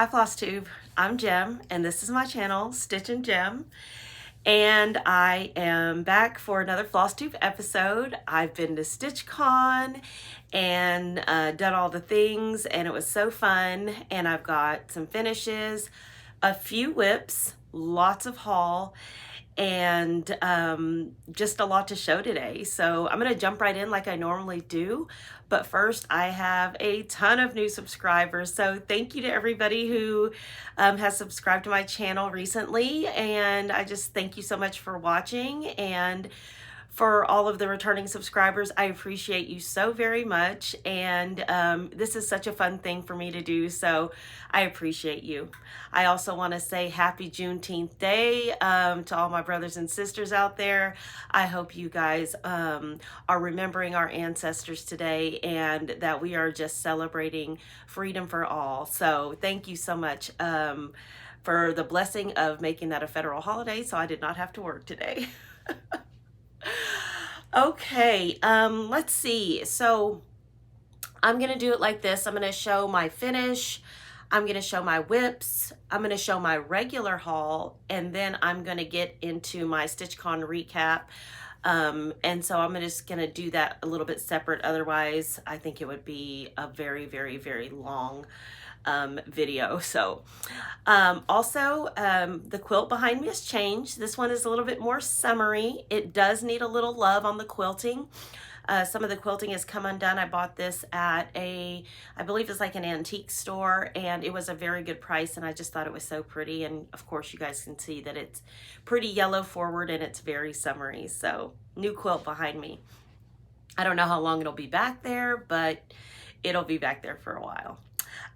Hi Flosstube, I'm Jem and this is my channel, Stitch and Jem, and I am back for another Flosstube episode. I've been to StitchCon and done all the things, and it was so fun, and I've got some finishes, a few whips, lots of haul, and just a lot to show today. So I'm gonna jump right in like I normally do. But first, I have a ton of new subscribers. So thank you to everybody who has subscribed to my channel recently. And I just thank you so much for watching. And for all of the returning subscribers, I appreciate you so very much. And this is such a fun thing for me to do, so I appreciate you. I also want to say happy Juneteenth Day to all my brothers and sisters out there. I hope you guys are remembering our ancestors today and that we are just celebrating freedom for all. So thank you so much for the blessing of making that a federal holiday, so I did not have to work today. Okay, let's see. So I'm gonna do it like this. I'm gonna show my finish, I'm gonna show my whips, I'm gonna show my regular haul, and then I'm gonna get into my StitchCon recap. And so I'm just gonna do that a little bit separate. Otherwise, I think it would be a very, very, very long video. So also the quilt behind me has changed. This one is a little bit more summery. It does need a little love on the quilting. Some of the quilting has come undone. I bought this at I believe it's like an antique store, and it was a very good price, and I just thought it was so pretty. And of course you guys can see that it's pretty yellow forward and it's very summery. So new quilt behind me. I don't know how long it'll be back there, but it'll be back there for a while.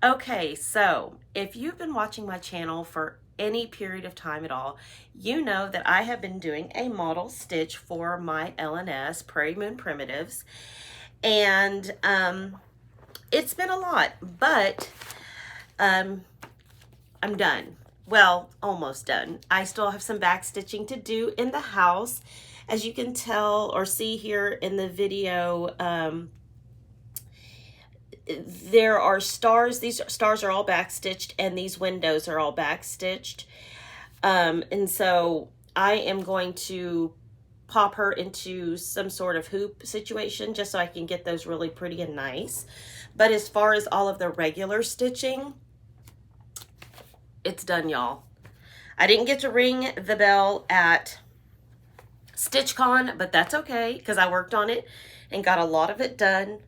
Okay, so if you've been watching my channel for any period of time at all, you know that I have been doing a model stitch for my LNS, Prairie Moon Primitives, and it's been a lot, but I'm done. Well, almost done. I still have some back stitching to do in the house. As you can tell or see here in the video, there are stars. These stars are all back stitched, and these windows are all back stitched. And so I am going to pop her into some sort of hoop situation just so I can get those really pretty and nice. But as far as all of the regular stitching, it's done, y'all. I didn't get to ring the bell at StitchCon, but that's okay because I worked on it and got a lot of it done.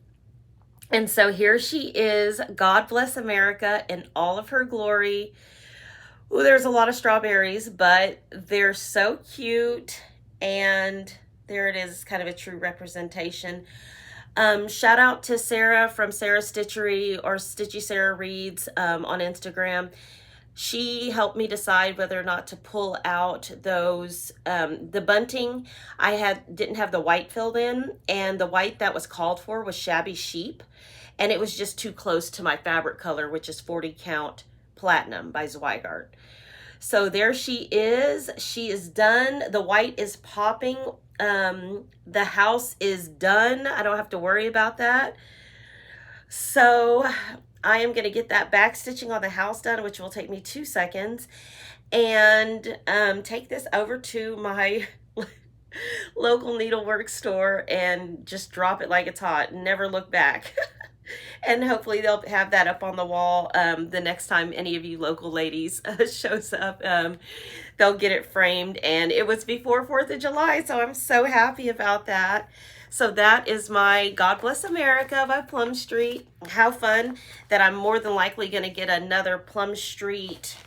And so here she is, God bless America in all of her glory. Ooh, there's a lot of strawberries, but they're so cute. And there it is, kind of a true representation. Shout out to Sarah from Sarah Stitchery or Stitchy Sarah Reads on Instagram. She helped me decide whether or not to pull out those, the bunting. I didn't have the white filled in, and the white that was called for was Shabby Sheep, and it was just too close to my fabric color, which is 40 Count Platinum by Zweigart. So there she is. She is done. The white is popping. The house is done. I don't have to worry about that. So I am going to get that back stitching on the house done, which will take me 2 seconds, and take this over to my local needlework store and just drop it like it's hot and never look back. And hopefully they'll have that up on the wall the next time any of you local ladies shows up. They'll get it framed, and it was before 4th of July, so I'm so happy about that. So that is my God Bless America by Plum Street. How fun that I'm more than likely going to get another Plum Street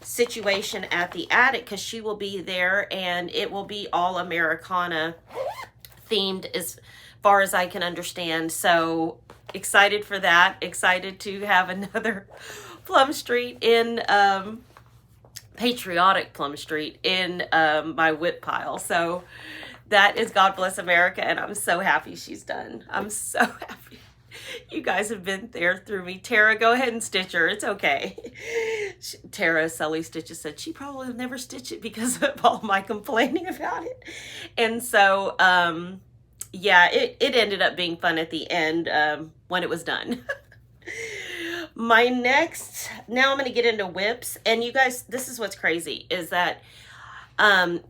situation at the attic, because she will be there, and it will be all Americana themed as far as I can understand. So excited for that. Excited to have another Plum Street in, patriotic Plum Street in my whip pile. So that is God Bless America, and I'm so happy she's done. I'm so happy. You guys have been there through me. Tara, go ahead and stitch her. It's okay. Tara, Sully Stitches, said she probably will never stitch it because of all my complaining about it. And so, yeah, it ended up being fun at the end when it was done. My next, now I'm going to get into whips. And you guys, this is what's crazy is that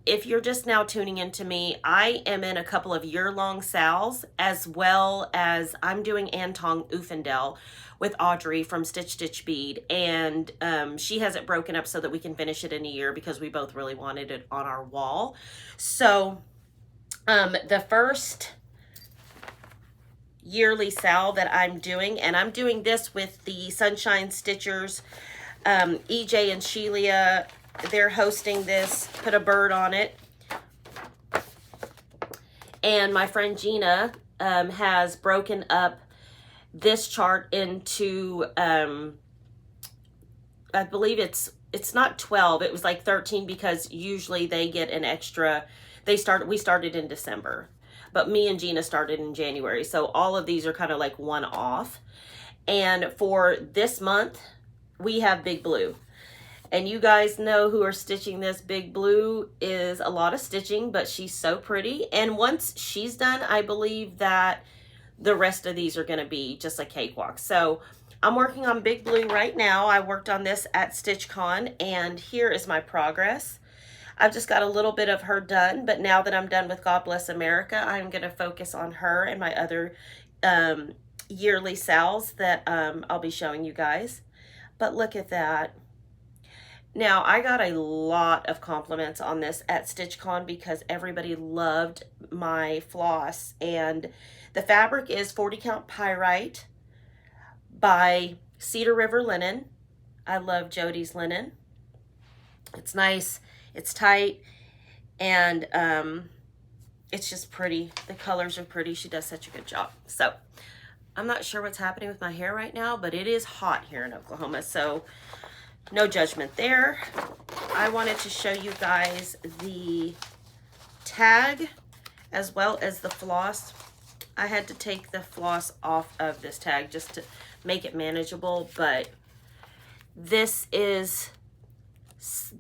if you're just now tuning into me, I am in a couple of year-long sales, as well as I'm doing Tong Uffindell with Audrey from Stitch Stitch Bead, and she has it broken up so that we can finish it in a year because we both really wanted it on our wall. So the first yearly sale that I'm doing, and I'm doing this with the Sunshine Stitchers, EJ and Sheila. They're hosting this, put a bird on it. And my friend Gina has broken up this chart into, I believe it's not 12, it was like 13 because usually they get an extra, we started in December, but me and Gina started in January. So all of these are kind of like one off. And for this month, we have Big Blue. And you guys know who are stitching this. Big Blue is a lot of stitching, but she's so pretty. And once she's done, I believe that the rest of these are going to be just a cakewalk. So I'm working on Big Blue right now. I worked on this at StitchCon, and here is my progress. I've just got a little bit of her done, but now that I'm done with God Bless America, I'm going to focus on her and my other yearly sales that I'll be showing you guys. But look at that. Now, I got a lot of compliments on this at StitchCon because everybody loved my floss. And the fabric is 40 count pyrite by Cedar River Linen. I love Jody's linen. It's nice, it's tight, and it's just pretty. The colors are pretty. She does such a good job. So I'm not sure what's happening with my hair right now, but it is hot here in Oklahoma. So no judgment there. I wanted to show you guys the tag as well as the floss. I had to take the floss off of this tag just to make it manageable, but this is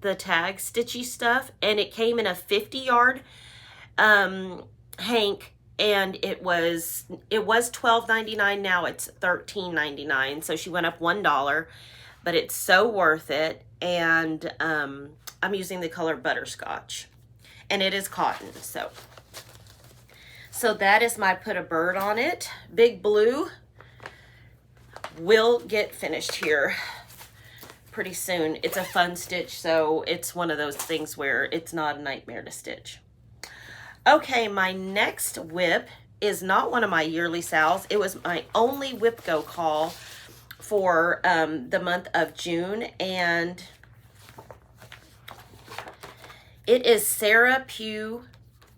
the tag stitchy stuff, and it came in a 50-yard hank, and it was $12.99. Now it's $13.99, so she went up $1. But it's so worth it, and I'm using the color Butterscotch, and it is cotton. So that is my put a bird on it. Big Blue will get finished here pretty soon. It's a fun stitch, so it's one of those things where it's not a nightmare to stitch. Okay, my next whip is not one of my yearly sales. It was my only whip go call for the month of June, and it is Sarah Pugh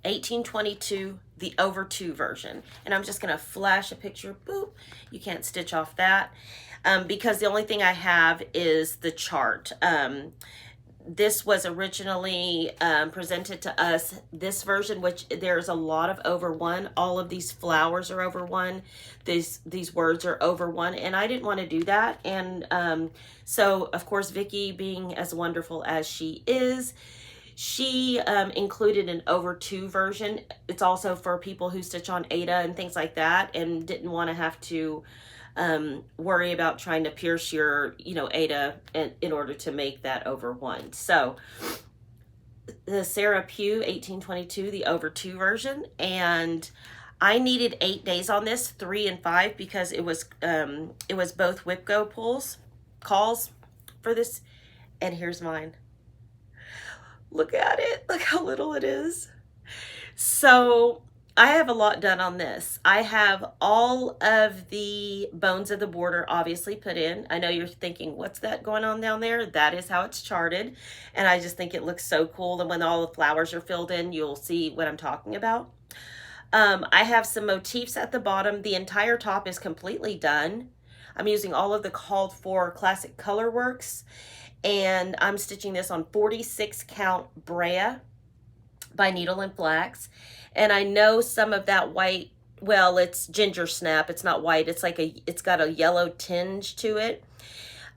1822, the over 2 version. And I'm just gonna flash a picture. Boop, you can't stitch off that because the only thing I have is the chart. This was originally presented to us, this version, which there's a lot of over 1. All of these flowers are over 1. These words are over 1, and I didn't want to do that. And so, of course, Vicki, being as wonderful as she is, she included an over 2 version. It's also for people who stitch on Ada and things like that, and didn't want to have to worry about trying to pierce your, Ada in order to make that over 1. So the Sarah Pugh 1822, the over 2 version, and I needed 8 days on this, 3 and 5, because it was both whip go calls for this. And here's mine. Look at it. Look how little it is. So I have a lot done on this. I have all of the bones of the border obviously put in. I know you're thinking, what's that going on down there? That is how it's charted. And I just think it looks so cool. And when all the flowers are filled in, you'll see what I'm talking about. I have some motifs at the bottom. The entire top is completely done. I'm using all of the called for classic color works. And I'm stitching this on 46 count Brea by Needle and Flax. And I know some of that white, well, it's ginger snap. It's not white. It's it's got a yellow tinge to it.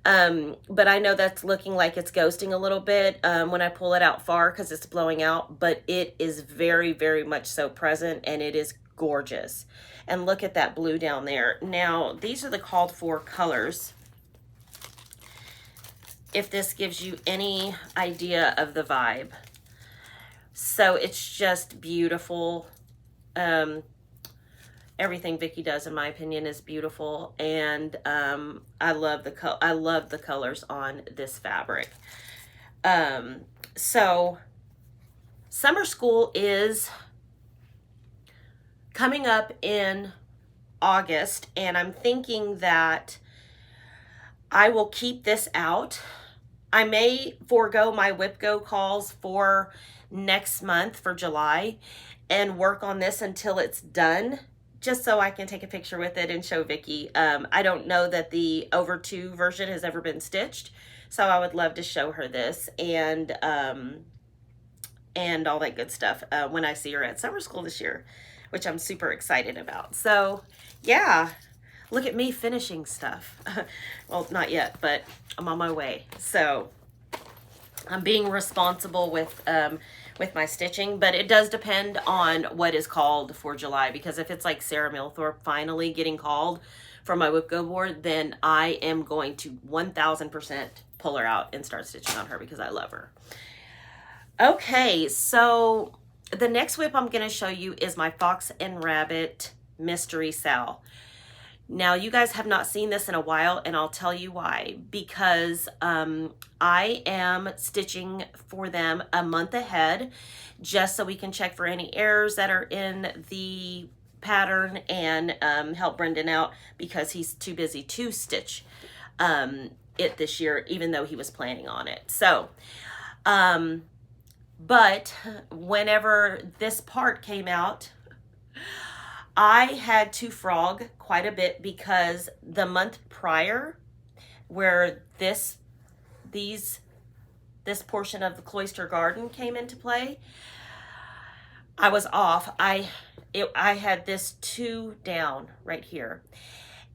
But I know that's looking like it's ghosting a little bit when I pull it out far because it's blowing out. But it is very, very much so present, and it is gorgeous. And look at that blue down there. Now, these are the called for colors. if this gives you any idea of the vibe. So it's just beautiful. Everything Vicki does, in my opinion, is beautiful, and I love the colors on this fabric. So summer school is coming up in August, and I'm thinking that I will keep this out. I may forego my WIPGO calls for next month, for July, and work on this until it's done, just so I can take a picture with it and show Vicki. I don't know that the over 2 version has ever been stitched, so I would love to show her this and all that good stuff when I see her at summer school this year, which I'm super excited about. So yeah, look at me finishing stuff. Well, not yet, but I'm on my way. So I'm being responsible with my stitching, but it does depend on what is called for July, because if it's like Sarah Milthorpe finally getting called for my WIPGO board, then I am going to 1000% pull her out and start stitching on her because I love her. Okay, so the next WIP I'm going to show you is my Fox and Rabbit Mystery Sal. Now, you guys have not seen this in a while, and I'll tell you why. Because I am stitching for them a month ahead, just so we can check for any errors that are in the pattern and help Brendan out, because he's too busy to stitch it this year, even though he was planning on it. So, but whenever this part came out, I had to frog quite a bit, because the month prior, where this portion of the cloister garden came into play, I was off. I had this 2 down right here,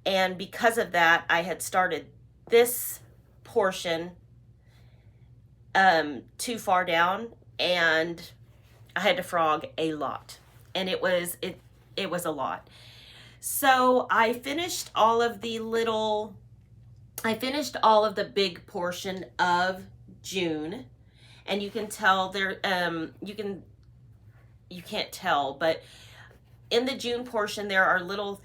and because of that, I had started this portion too far down, and I had to frog a lot, and it was a lot. So I finished all of the big portion of June, and you can tell there, you can't tell, but in the June portion, there are little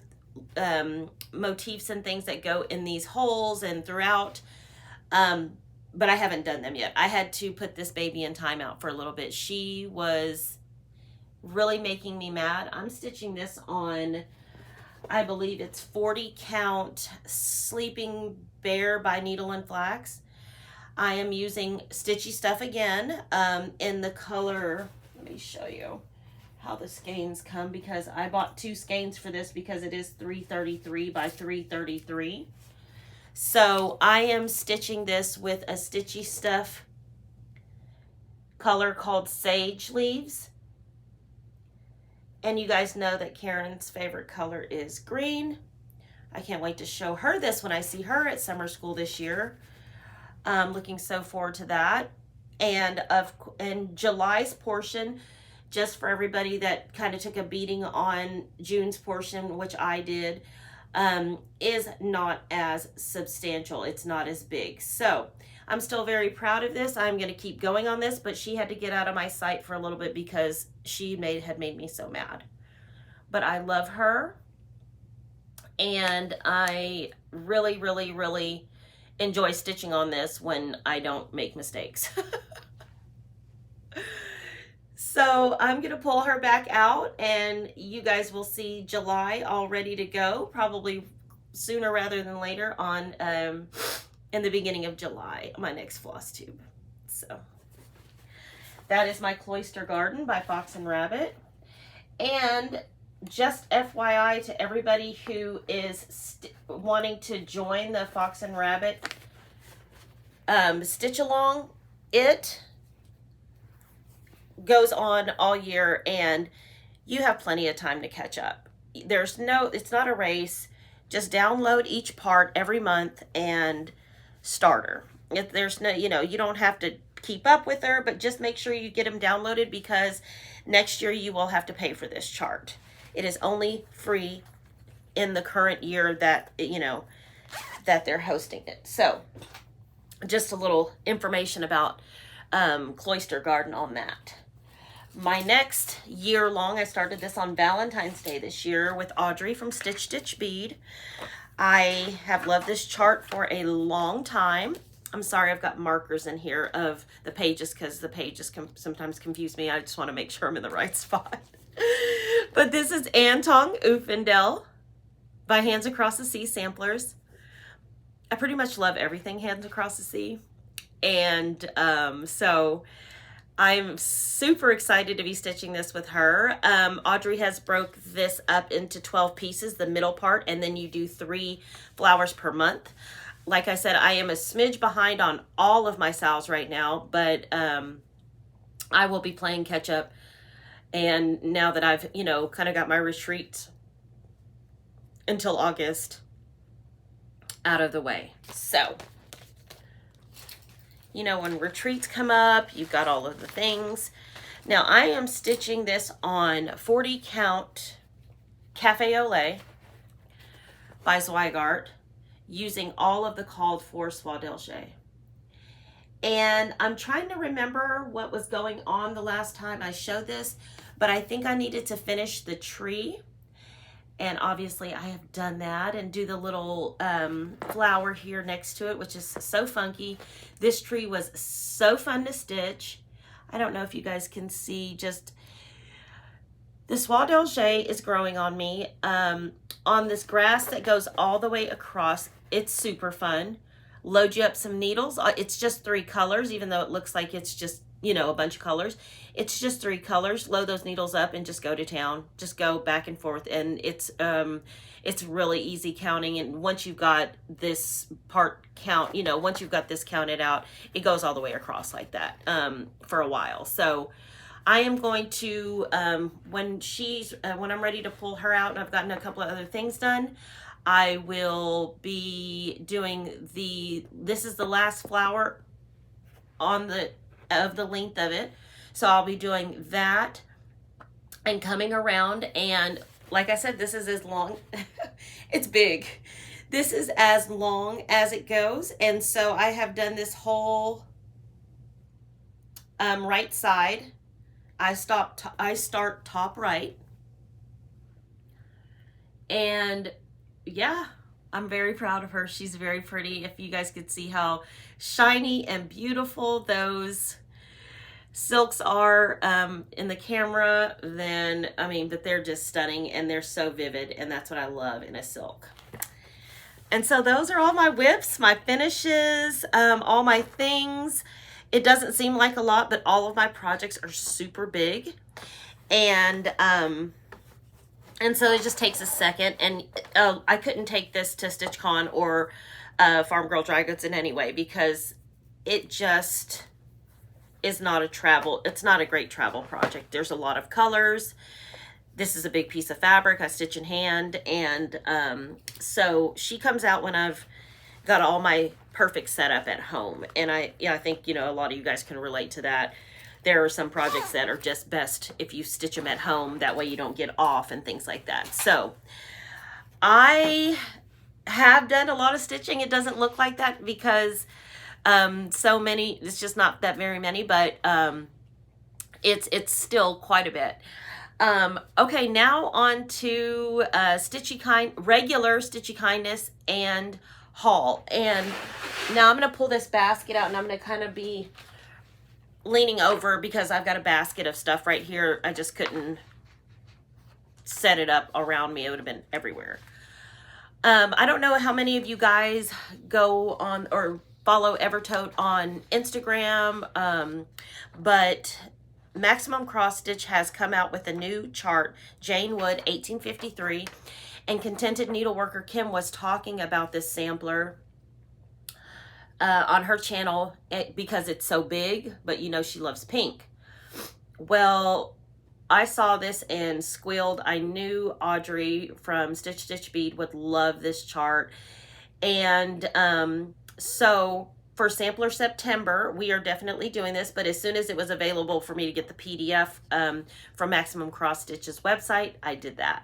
motifs and things that go in these holes and throughout, but I haven't done them yet. I had to put this baby in timeout for a little bit. She was really making me mad. I'm stitching this on, I believe it's 40 count Sleeping Bear by Needle and Flax. I am using Stitchy Stuff again in the color, let me show you how the skeins come, because I bought 2 skeins for this because it is 333 by 333. So I am stitching this with a Stitchy Stuff color called Sage Leaves. And you guys know that Karen's favorite color is green. I can't wait to show her this when I see her at summer school this year. I'm looking so forward to that. And July's portion, just for everybody that kind of took a beating on June's portion, which I did, is not as substantial. It's not as big. So I'm still very proud of this. I'm going to keep going on this, but she had to get out of my sight for a little bit because she had made me so mad. But I love her, and I really, really, really enjoy stitching on this when I don't make mistakes. So I'm going to pull her back out, and you guys will see July all ready to go, probably sooner rather than later on in the beginning of July, my next Flosstube. So that is my Cloister Garden by Fox and Rabbit. And just FYI to everybody who is wanting to join the Fox and Rabbit stitch along, it goes on all year, and you have plenty of time to catch up. It's not a race. Just download each part every month and start her. If there's no, you don't have to keep up with her, but just make sure you get them downloaded, because next year you will have to pay for this chart. It is only free in the current year that, that they're hosting it. So just a little information about Cloister Garden on that. My next year long, I started this on Valentine's Day this year with Audrey from Stitch Bead. I have loved this chart for a long time. I'm sorry, I've got markers in here of the pages because the pages can sometimes confuse me. I just want to make sure I'm in the right spot. But this is Tong Uffindell by Hands Across the Sea Samplers. I pretty much love everything Hands Across the Sea. And so I'm super excited to be stitching this with her. Audrey has broke this up into 12 pieces, the middle part, and then you do 3 flowers per month. Like I said, I am a smidge behind on all of my sales right now, but I will be playing catch up. And now that I've, you know, kind of got my retreat until August out of the way. So, you know, when retreats come up, you've got all of the things. Now, I am stitching this on 40 count Cafe au Lait by Zweigart, using all of the called for soie delgée. And I'm trying to remember what was going on the last time I showed this, but I think I needed to finish the tree. And obviously I have done that, and do the little flower here next to it, which is so funky. This tree was so fun to stitch. I don't know if you guys can see, just the soie delgée is growing on me on this grass that goes all the way across. It's super fun. Load you up some needles. It's just 3 colors, even though it looks like it's just, you know, a bunch of colors. It's just 3 colors. Load those needles up and just go to town. Just go back and forth, and it's really easy counting. And once you've got this part count, you know, once you've got this counted out, it goes all the way across like that for a while. So I am going to when I'm ready to pull her out and I've gotten a couple of other things done, I will be doing this is the last flower on of the length of it. So I'll be doing that and coming around, and like I said, this is as long, it's big. This is as long as it goes. And so I have done this whole right side. I start top right. And yeah, I'm very proud of her. She's very pretty. If you guys could see how shiny and beautiful those silks are in the camera, then, I mean, but they're just stunning, and they're so vivid, and that's what I love in a silk. And so those are all my whips, my finishes, all my things. It doesn't seem like a lot, but all of my projects are super big. And so it just takes a second. And I couldn't take this to StitchCon or Farm Girl Dry Goods in any way, because it just is not it's not a great travel project. There's a lot of colors. This is a big piece of fabric. I stitch in hand. And so she comes out when I've got all my perfect setup at home. And I think, you know, a lot of you guys can relate to that. There are some projects that are just best if you stitch them at home. That way you don't get off and things like that. So I have done a lot of stitching. It doesn't look like that because so many, it's just not that very many, but it's still quite a bit. Okay, now on to regular Stitchy Kindness and haul. And now I'm going to pull this basket out, and I'm going to kind of be leaning over because I've got a basket of stuff right here. I just couldn't set it up around me. It would have been everywhere. I don't know how many of you guys go on or follow Evertote on Instagram, but Maximum Cross Stitch has come out with a new chart, Jane Wood 1853, and Contented Needleworker Kim was talking about this sampler on her channel because it's so big, but you know she loves pink. Well, I saw this and squealed. I knew Audrey from Stitch Bead would love this chart. And so for Sampler September, we are definitely doing this, but as soon as it was available for me to get the PDF from Maximum Cross Stitch's website, I did that.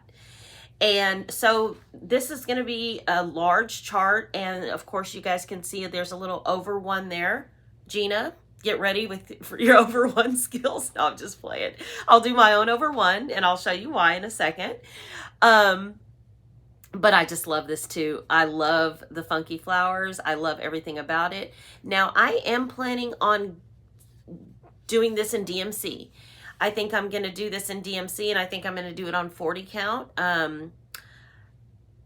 And so this is going to be a large chart. And of course, you guys can see there's a little over one there. Gina, get ready for your over one skills. No, I'm just playing. I'll do my own over one, and I'll show you why in a second. But I just love this too. I love the funky flowers. I love everything about it. Now, I am planning on doing this in DMC. I think I'm going to do this in DMC, and I think I'm going to do it on 40 count.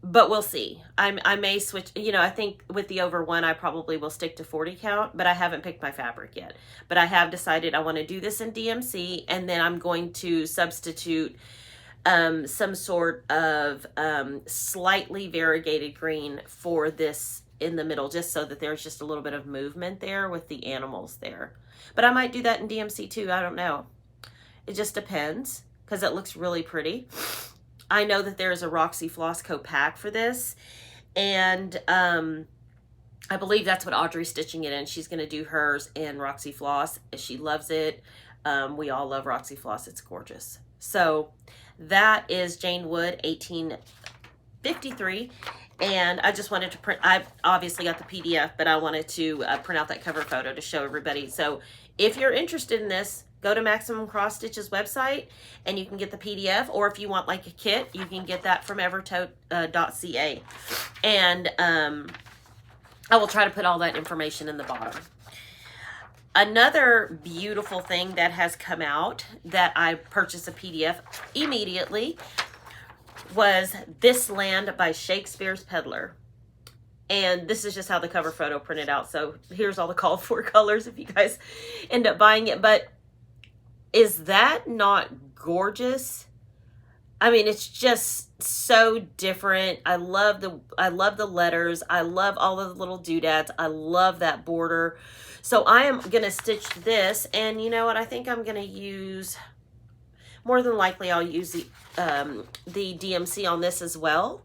But we'll see. I may switch, you know, I think with the over one, I probably will stick to 40 count, but I haven't picked my fabric yet. But I have decided I want to do this in DMC, and then I'm going to substitute some sort of slightly variegated green for this in the middle, just so that there's just a little bit of movement there with the animals there. But I might do that in DMC too. I don't know. It just depends, because it looks really pretty. I know that there's a Roxy Floss Co. pack for this, and I believe that's what Audrey's stitching it in. She's going to do hers in Roxy Floss. She loves it. We all love Roxy Floss. It's gorgeous. So that is Jane Wood, 1853. And I just wanted to print, I obviously got the PDF, but I wanted to print out that cover photo to show everybody. So if you're interested in this, go to Maximum Cross Stitch's website and you can get the PDF, or if you want like a kit, you can get that from evertote.ca. And I will try to put all that information in the bottom. Another beautiful thing that has come out that I purchased a PDF immediately was This Land by Shakespeare's Peddler. And this is just how the cover photo printed out. So here's all the called for colors if you guys end up buying it. But is that not gorgeous? I mean, it's just so different. I love the letters. I love all of the little doodads. I love that border. So I am going to stitch this, and you know what? I think I'm going to use, more than likely I'll use the DMC on this as well,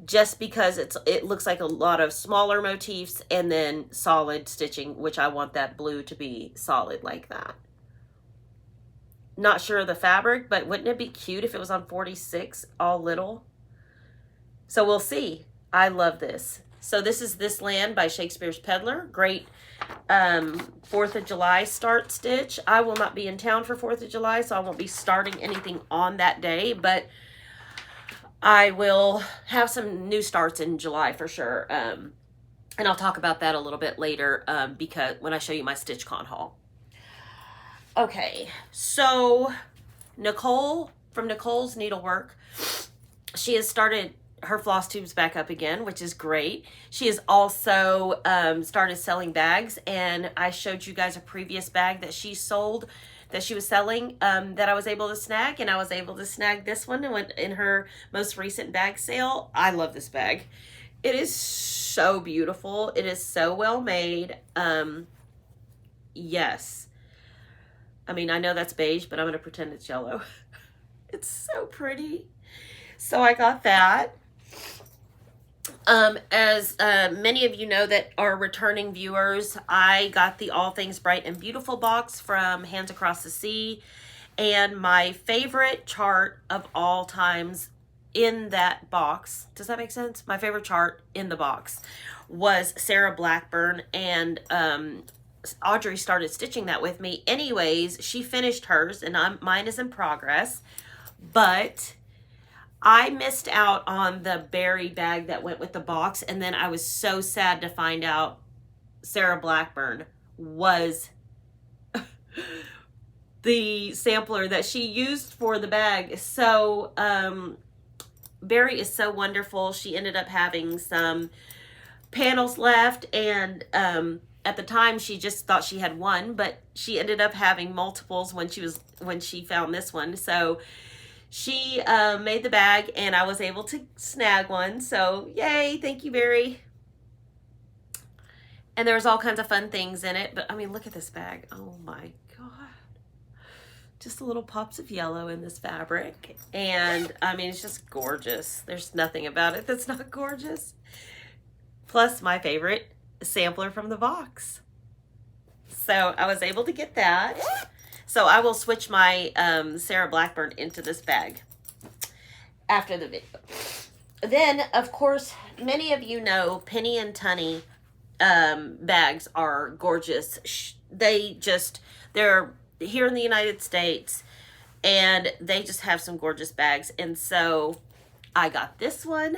just because it looks like a lot of smaller motifs and then solid stitching, which I want that blue to be solid like that. Not sure of the fabric, but wouldn't it be cute if it was on 46, all little? So we'll see. I love this. So this is This Land by Shakespeare's Peddler. Great 4th of July start stitch. I will not be in town for 4th of July, so I won't be starting anything on that day, but I will have some new starts in July for sure. And I'll talk about that a little bit later because when I show you my StitchCon haul. Okay, so Nicole from Nicole's Needlework, she has started her floss tubes back up again, which is great. She has also started selling bags, and I showed you guys a previous bag that she sold, that she was selling, that I was able to snag, and I was able to snag this one and went in her most recent bag sale. I love this bag. It is so beautiful. It is so well made. Yes. I mean, I know that's beige, but I'm going to pretend it's yellow. It's so pretty. So I got that. As many of you know that are returning viewers, I got the All Things Bright and Beautiful box from Hands Across the Sea. And my favorite chart of all times in that box, does that make sense? My favorite chart in the box was Sarah Blackburn, and Audrey started stitching that with me. Anyways, she finished hers, and mine is in progress, but I missed out on the berry bag that went with the box, and then I was so sad to find out Sarah Blackburn was the sampler that she used for the bag. So Berry is so wonderful. She ended up having some panels left, and at the time she just thought she had one, but she ended up having multiples when she found this one. So she made the bag, and I was able to snag one. So yay, thank you, Berry. And there's all kinds of fun things in it. But I mean, look at this bag. Oh my God. Just little pops of yellow in this fabric. And I mean, it's just gorgeous. There's nothing about it that's not gorgeous. Plus my favorite sampler from the box. So I was able to get that. So I will switch my Sarah Blackburn into this bag. after the video. Then, of course, many of you know Penny and Tunny bags are gorgeous. They're here in the United States, and they just have some gorgeous bags. And so I got this one.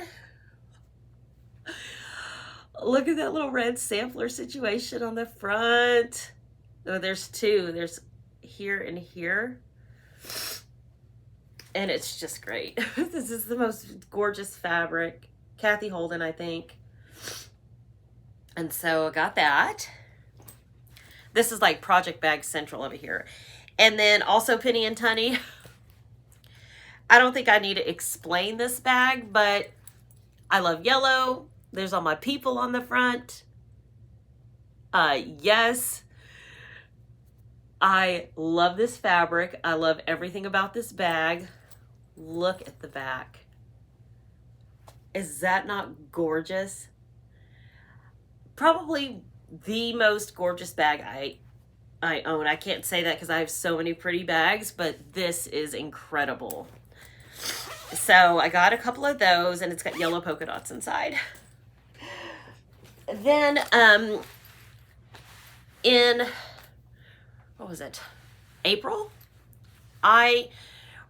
Look at that little red sampler situation on the front. Oh, there's two. There's here and here. And it's just great. This is the most gorgeous fabric. Kathy Holden, I think. And so I got that. This is like Project Bag Central over here. And then also Penny and Tunny. I don't think I need to explain this bag, but I love yellow. There's all my people on the front. Yes. I love this fabric. I love everything about this bag. Look at the back. Is that not gorgeous? Probably the most gorgeous bag I own. I can't say that because I have so many pretty bags, but this is incredible. So I got a couple of those, and it's got yellow polka dots inside. Then in, what was it, April, I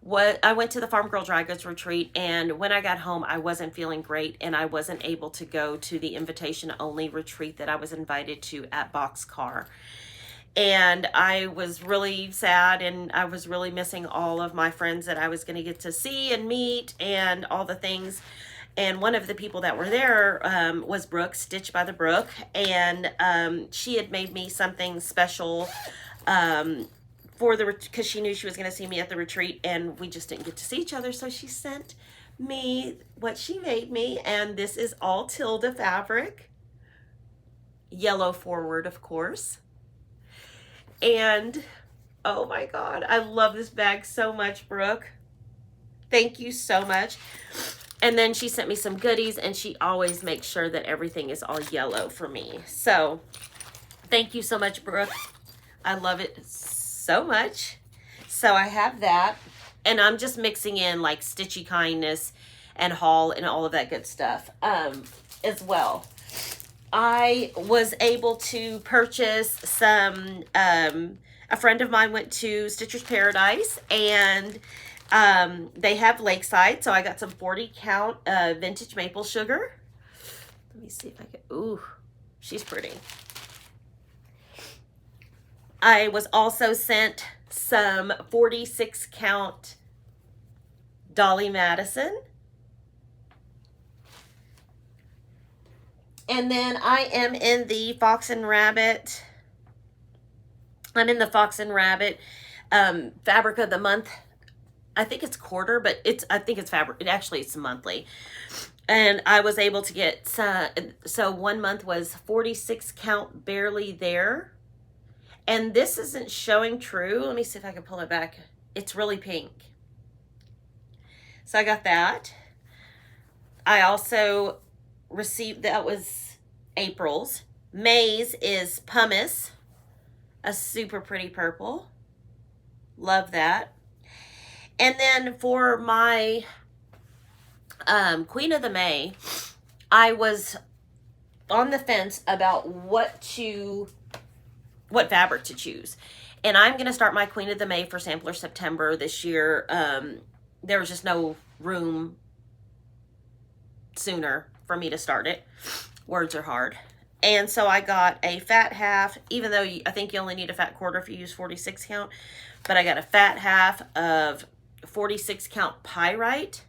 went to the Farm Girl Dry Goods retreat, and when I got home, I wasn't feeling great, and I wasn't able to go to the invitation-only retreat that I was invited to at Boxcar. And I was really sad, and I was really missing all of my friends that I was going to get to see and meet and all the things. And one of the people that were there was Brooke, Stitch by the Brook, and she had made me something special because she knew she was going to see me at the retreat, and we just didn't get to see each other. So she sent me what she made me, and this is all Tilda fabric, yellow forward, of course. And oh my God, I love this bag so much, Brooke. Thank you so much. And then she sent me some goodies, and she always makes sure that everything is all yellow for me. So thank you so much, Brooke. I love it so much. So I have that, and I'm just mixing in like Stitchy Kindness and haul and all of that good stuff as well. I was able to purchase some, a friend of mine went to Stitcher's Paradise, and they have Lakeside, so I got some 40 count vintage maple sugar. Let me see if I can, ooh, she's pretty. I was also sent some 46 count Dolly Madison. And then I am in the Fox and Rabbit. I'm in the Fox and Rabbit Fabric of the Month. I think it's quarter, but I think it's fabric. It's monthly. And I was able to get, so 1 month was 46 count Barely There. And this isn't showing true. Let me see if I can pull it back. It's really pink. So I got that. I also received, that was April's. May's is Pumice, a super pretty purple. Love that. And then for my Queen of the May, I was on the fence about what fabric to choose. And I'm going to start my Queen of the May for Sampler September this year. There was just no room sooner for me to start it. Words are hard. And so I got a fat half, even though I think you only need a fat quarter if you use 46 count. But I got a fat half of 46 count Pyrite.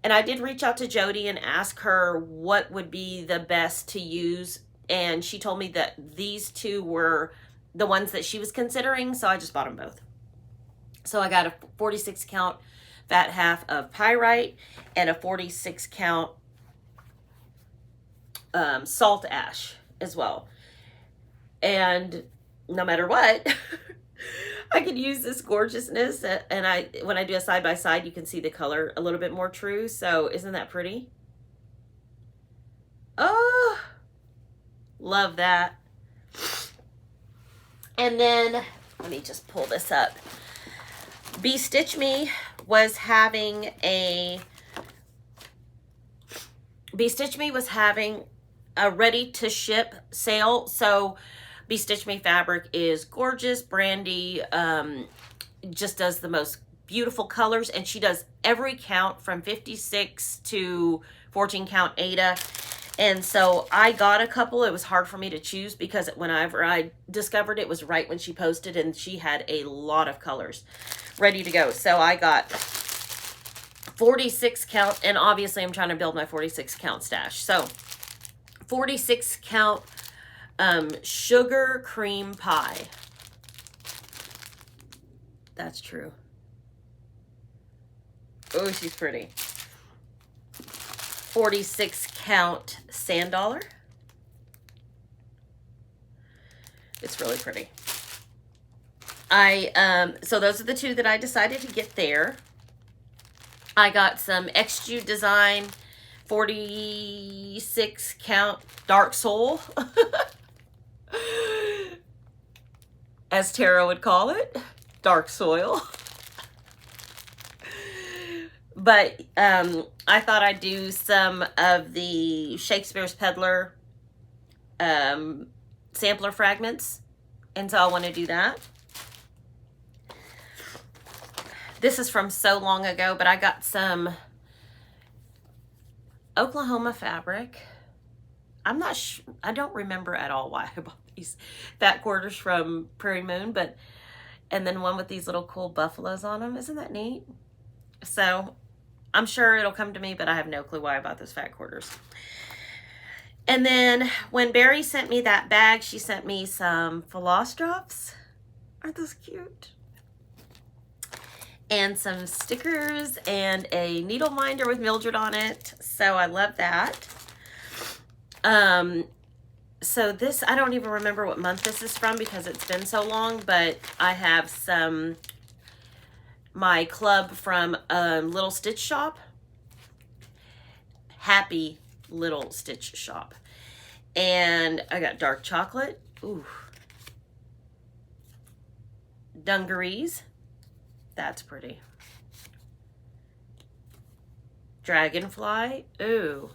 And I did reach out to Jody and ask her what would be the best to use. And she told me that these two were the ones that she was considering. So I just bought them both. So I got a 46 count fat half of Pyrite and a 46 count Salt Ash as well. And no matter what, I could use this gorgeousness. And when I do a side by side, you can see the color a little bit more true. So isn't that pretty? Oh, love that. And then let me just pull this up. Be Stitch Me was having a, Bestitch Me was having a ready to ship sale. So Bestitch Me fabric is gorgeous. Brandy just does the most beautiful colors, and she does every count from 56 to 14 count Aida. And so I got a couple. It was hard for me to choose because whenever I discovered it was right when she posted, and she had a lot of colors ready to go. So I got 46 count, and obviously I'm trying to build my 46 count stash. So 46 count sugar cream pie. That's true. Oh, she's pretty. 46 count sand dollar. It's really pretty. So those are the two that I decided to get there. I got some XJU Design 46 count dark soul, as Tara would call it, dark soil. But I thought I'd do some of the Shakespeare's Peddler sampler fragments, and so I want to do that. This is from so long ago, but I got some Oklahoma fabric. I'm not sure, I don't remember at all why I bought these fat quarters from Prairie Moon, but, and then one with these little cool buffaloes on them. Isn't that neat? So I'm sure it'll come to me, but I have no clue why I bought those fat quarters. And then when Barry sent me that bag, she sent me some Floss drops. Aren't those cute? And some stickers and a needle minder with Mildred on it. So I love that. So this, I don't even remember what month this is from because it's been so long, but I have some, my club from Little Stitch Shop. Happy Little Stitch Shop. And I got dark chocolate. Ooh. Dungarees. That's pretty. Dragonfly. Ooh.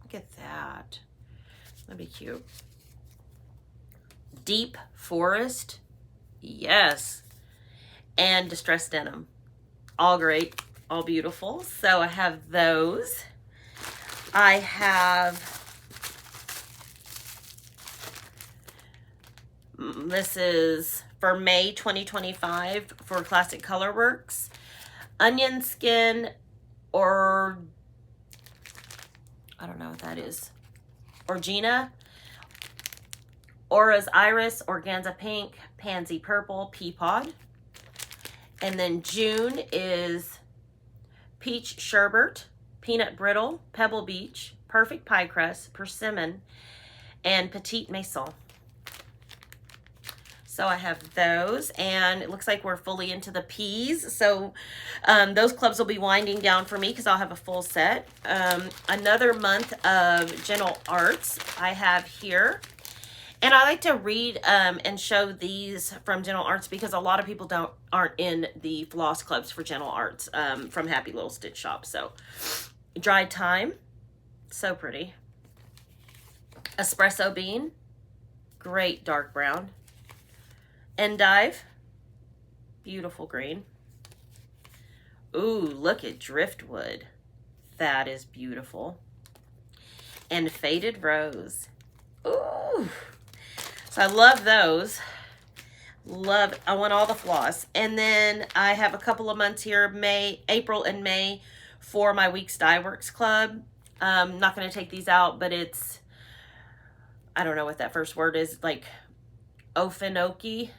Look at that. That'd be cute. Deep Forest. Yes. And Distressed Denim. All great. All beautiful. So I have those. I have... This is for May 2025 for Classic Colorworks. Onion Skin, or I don't know what that is. Orgina. Aura's Iris, Organza Pink, Pansy Purple, Pea Pod. And then June is Peach Sherbet, Peanut Brittle, Pebble Beach, Perfect Pie Crust, Persimmon, and Petite Maison. So I have those, and it looks like we're fully into the peas. So those clubs will be winding down for me because I'll have a full set. Another month of Gentle Arts I have here. And I like to read and show these from Gentle Arts because a lot of people aren't in the floss clubs for Gentle Arts from Happy Little Stitch Shop. So Dried Thyme, so pretty. Espresso Bean, great dark brown. Endive, beautiful green. Ooh, look at Driftwood. That is beautiful. And Faded Rose. Ooh. So I love those. I want all the floss. And then I have a couple of months here, April and May, for my Weeks Dye Works Club. I'm not going to take these out, but it's, I don't know what that first word is, like Ophinoki.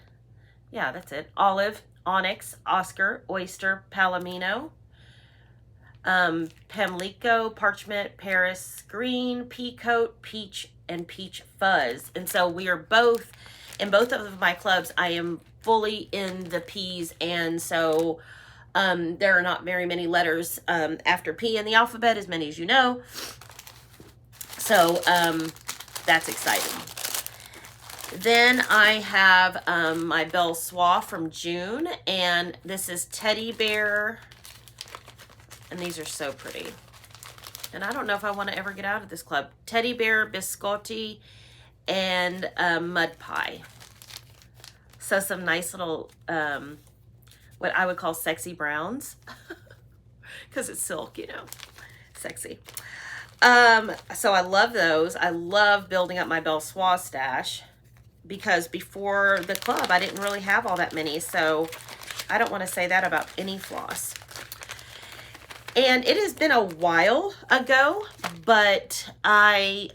Yeah, that's it. Olive, Onyx, Oscar, Oyster, Palomino, Pamlico, Parchment, Paris Green, Peacoat, Peach, and Peach Fuzz. And so we are both, in both of my clubs, I am fully in the P's, and so there are not very many letters after P in the alphabet, as many as you know. So that's exciting. Then I have my Belle Soie from June, and this is Teddy Bear, and these are so pretty. And I don't know if I want to ever get out of this club. Teddy Bear, Biscotti, and Mud Pie. So some nice little, what I would call sexy browns. Because it's silk, you know, sexy. So I love those. I love building up my Belle Soie stash. Because before the club, I didn't really have all that many. So I don't want to say that about any floss. And it has been a while ago, but I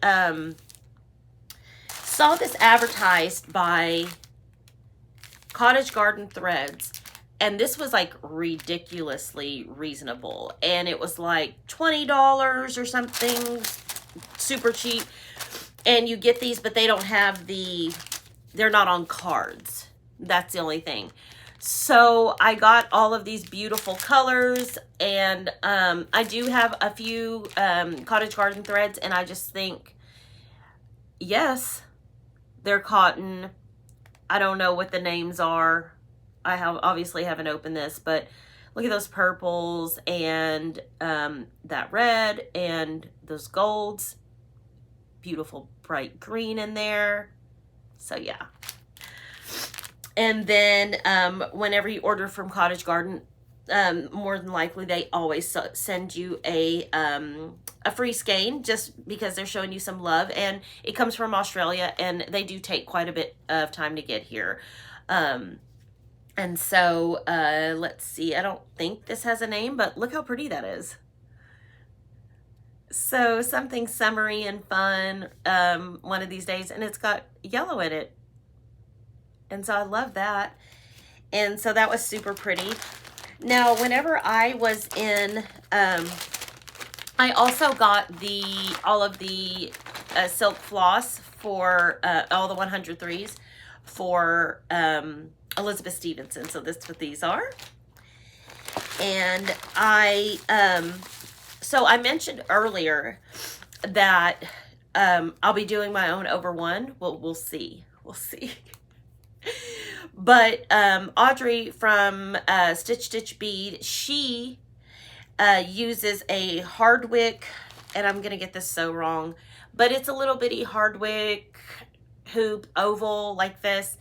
saw this advertised by Cottage Garden Threads, and this was like ridiculously reasonable, and it was like $20 or something, super cheap. And you get these, but they don't have they're not on cards. That's the only thing. So I got all of these beautiful colors, and I do have a few Cottage Garden Threads, and I just think, yes, they're cotton. I don't know what the names are. I obviously haven't opened this, but look at those purples and that red and those golds. Beautiful bright green in there. So yeah. And then whenever you order from Cottage Garden, more than likely they always send you a free skein, just because they're showing you some love. And it comes from Australia, and they do take quite a bit of time to get here. And so let's see, I don't think this has a name, but look how pretty that is. So something summery and fun one of these days, and it's got yellow in it. And so I love that. And so that was super pretty. Now, whenever I was in, I also got all of the silk floss for all the 103s for Elizabeth Stevenson. So that's what these are. And so I mentioned earlier that I'll be doing my own over one. Well, we'll see. We'll see. But Audrey from Stitch Bead, she uses a Hardwick, and I'm going to get this so wrong, but it's a little bitty Hardwick hoop oval like this.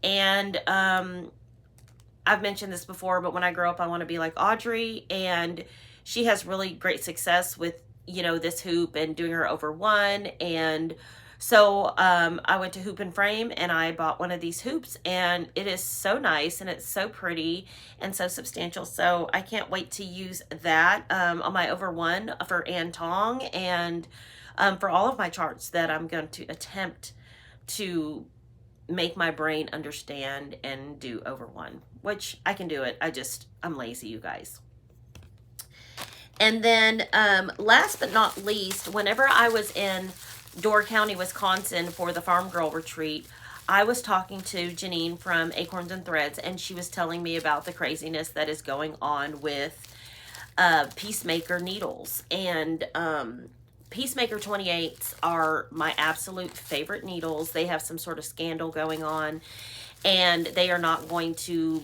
And I've mentioned this before, but when I grow up, I want to be like Audrey, and she has really great success with, you know, this hoop and doing her over one. And so I went to Hoop and Frame, and I bought one of these hoops, and it is so nice, and it's so pretty and so substantial. So I can't wait to use that on my over one for Tong, and for all of my charts that I'm going to attempt to make my brain understand and do over one, which I can do it. I'm lazy, you guys. And then last but not least, whenever I was in Door County, Wisconsin for the Farm Girl Retreat, I was talking to Janine from Acorns and Threads, and she was telling me about the craziness that is going on with Peacemaker needles. And Peacemaker 28s are my absolute favorite needles. They have some sort of scandal going on, and they are not going to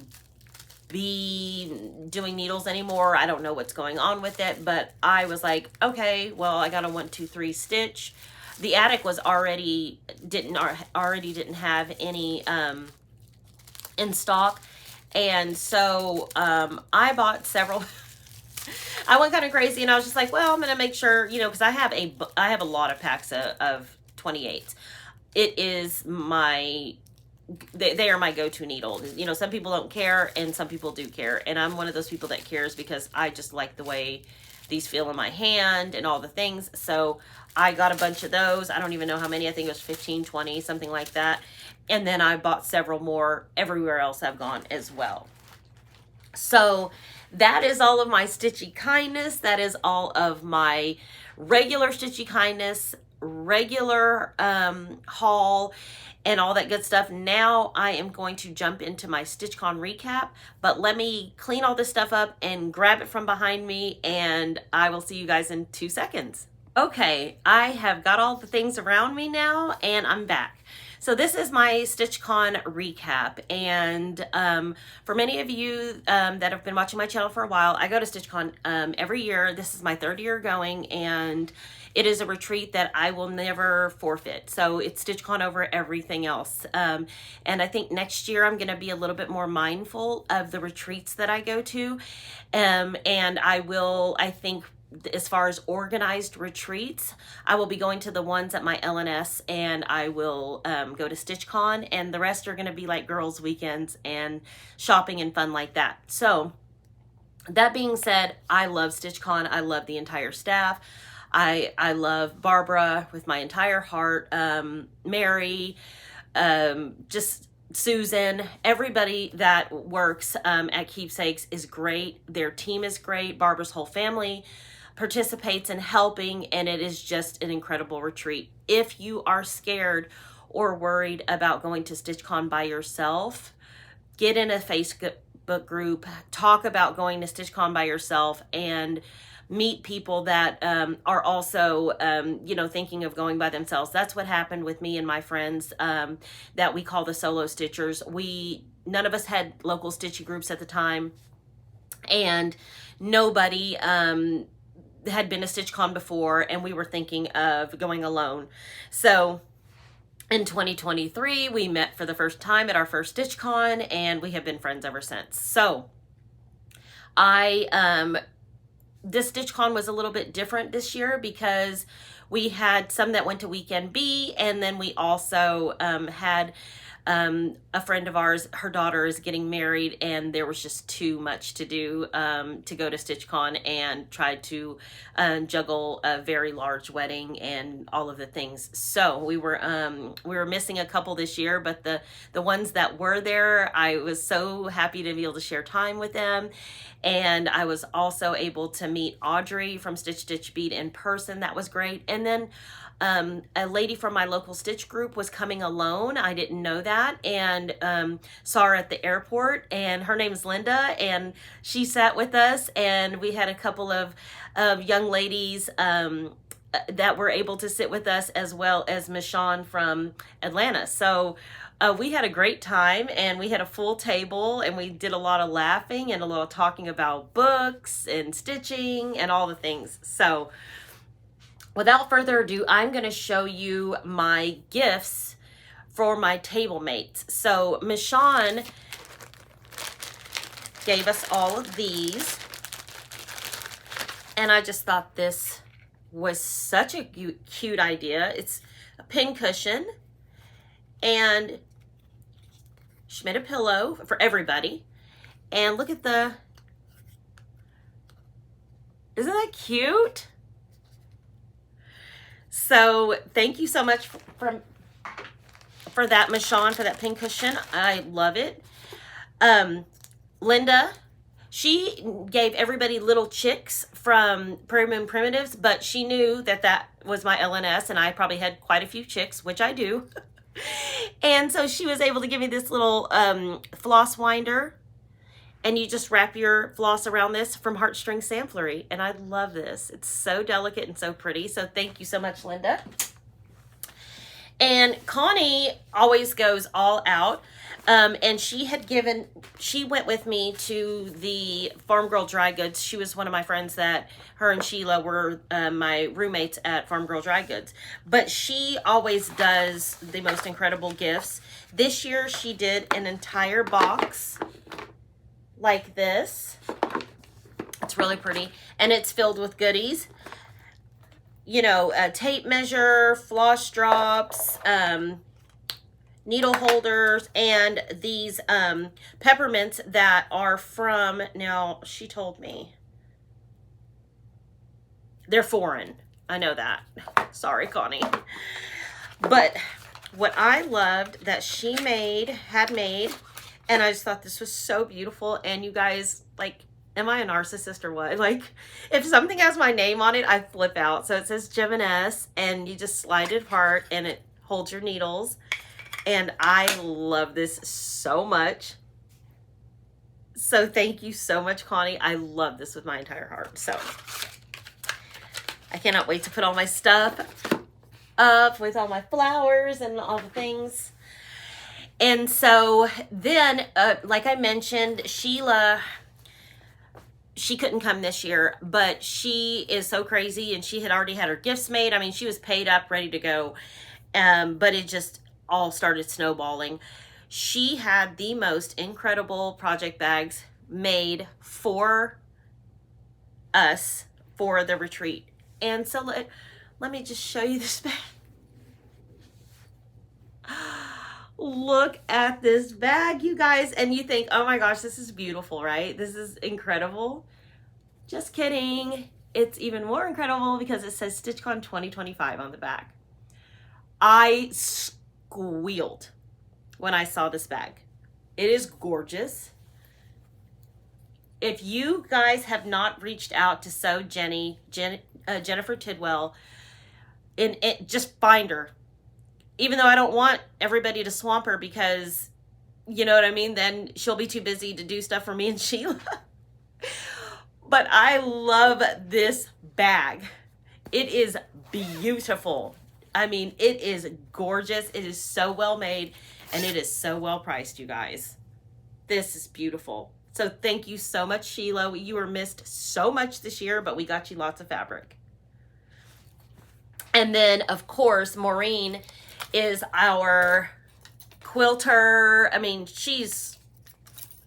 be doing needles anymore. I don't know what's going on with it, but I was like, okay, well, I got a 1, 2, 3 stitch. The attic was already didn't have any in stock, and so I bought several. I went kind of crazy, and I was just like, well, I'm gonna make sure, you know, because I have a lot of packs of 28s. It is they are my go-to needle. You know, some people don't care, and some people do care, and I'm one of those people that cares because I just like the way these feel in my hand and all the things. So I got a bunch of those. I don't even know how many. I think it was 15, 20, something like that. And then I bought several more everywhere else I've gone as well. So that is all of my Stitchy Kindness. That is all of my regular Stitchy Kindness, regular haul, and all that good stuff. Now I am going to jump into my StitchCon recap, but let me clean all this stuff up and grab it from behind me, and I will see you guys in 2 seconds. Okay, I have got all the things around me now, and I'm back. So this is my StitchCon recap, and for many of you that have been watching my channel for a while, I go to StitchCon every year. This is my 3rd year going, and it is a retreat that I will never forfeit. So it's StitchCon over everything else. And I think next year I'm going to be a little bit more mindful of the retreats that I go to. And I will, I think, as far as organized retreats, I will be going to the ones at my LNS, and I will go to StitchCon, and the rest are going to be like girls' weekends and shopping and fun like that. So that being said, I love StitchCon. I love the entire staff. I love Barbara with my entire heart, Mary, just Susan, everybody that works at Keepsakes is great. Their team is great. Barbara's whole family participates in helping, and it is just an incredible retreat. If you are scared or worried about going to StitchCon by yourself, get in a Facebook group, talk about going to StitchCon by yourself, and meet people that are also, thinking of going by themselves. That's what happened with me and my friends that we call the solo stitchers. None of us had local stitchy groups at the time, and nobody had been to StitchCon before, and we were thinking of going alone. So in 2023, we met for the first time at our first StitchCon, and we have been friends ever since. So this StitchCon was a little bit different this year because we had some that went to weekend B, and then we also had a friend of ours, her daughter is getting married, and there was just too much to do to go to StitchCon and try to juggle a very large wedding and all of the things. So we were missing a couple this year, but the ones that were there, I was so happy to be able to share time with them. And I was also able to meet Audrey from Stitch Stitch Beat in person. That was great. And then a lady from my local stitch group was coming alone. I didn't know that, and saw her at the airport, and her name is Linda, and she sat with us, and we had a couple of young ladies that were able to sit with us, as well as Michonne from Atlanta. So we had a great time, and we had a full table, and we did a lot of laughing and a lot of talking about books and stitching and all the things. So without further ado, I'm going to show you my gifts for my table mates. So Michonne gave us all of these, and I just thought this was such a cute idea. It's a pin cushion, and she made a pillow for everybody. And look at isn't that cute? So thank you so much for that, Michonne, for that pin cushion. I love it. Linda, she gave everybody little chicks from Prairie Moon Primitives, but she knew that was my LNS, and I probably had quite a few chicks, which I do. And so she was able to give me this little floss winder, and you just wrap your floss around this from Heartstring Samplery. And I love this. It's so delicate and so pretty. So thank you so much, Linda. And Connie always goes all out. And she went with me to the Farm Girl Dry Goods. She was one of my friends that her and Sheila were my roommates at Farm Girl Dry Goods. But she always does the most incredible gifts. This year she did an entire box like this. It's really pretty, and it's filled with goodies. You know, a tape measure, floss drops, needle holders, and these peppermints that are from, now she told me they're foreign. I know that. Sorry, Connie. But what I loved that she had made, and I just thought this was so beautiful. And you guys, like, am I a narcissist or what? Like, if something has my name on it, I flip out. So it says Jimenez, and you just slide it apart, and it holds your needles. And I love this so much. So thank you so much, Connie. I love this with my entire heart. So I cannot wait to put all my stuff up with all my flowers and all the things. And so then, like I mentioned, Sheila, she couldn't come this year, but she is so crazy, and she had already had her gifts made. I mean, she was paid up, ready to go. But it just all started snowballing. She had the most incredible project bags made for us for the retreat. And so let me just show you this bag. Look at this bag, you guys. And you think, oh my gosh, this is beautiful, right? This is incredible. Just kidding. It's even more incredible because it says StitchCon 2025 on the back. I squealed when I saw this bag. It is gorgeous. If you guys have not reached out to Sew Jennifer Tidwell, just find her. Even though I don't want everybody to swamp her, because, you know what I mean, then she'll be too busy to do stuff for me and Sheila. But I love this bag. It is beautiful. I mean, it is gorgeous. It is so well made, and it is so well priced, you guys. This is beautiful. So thank you so much, Sheila. You were missed so much this year, but we got you lots of fabric. And then, of course, Maureen is our quilter. I mean,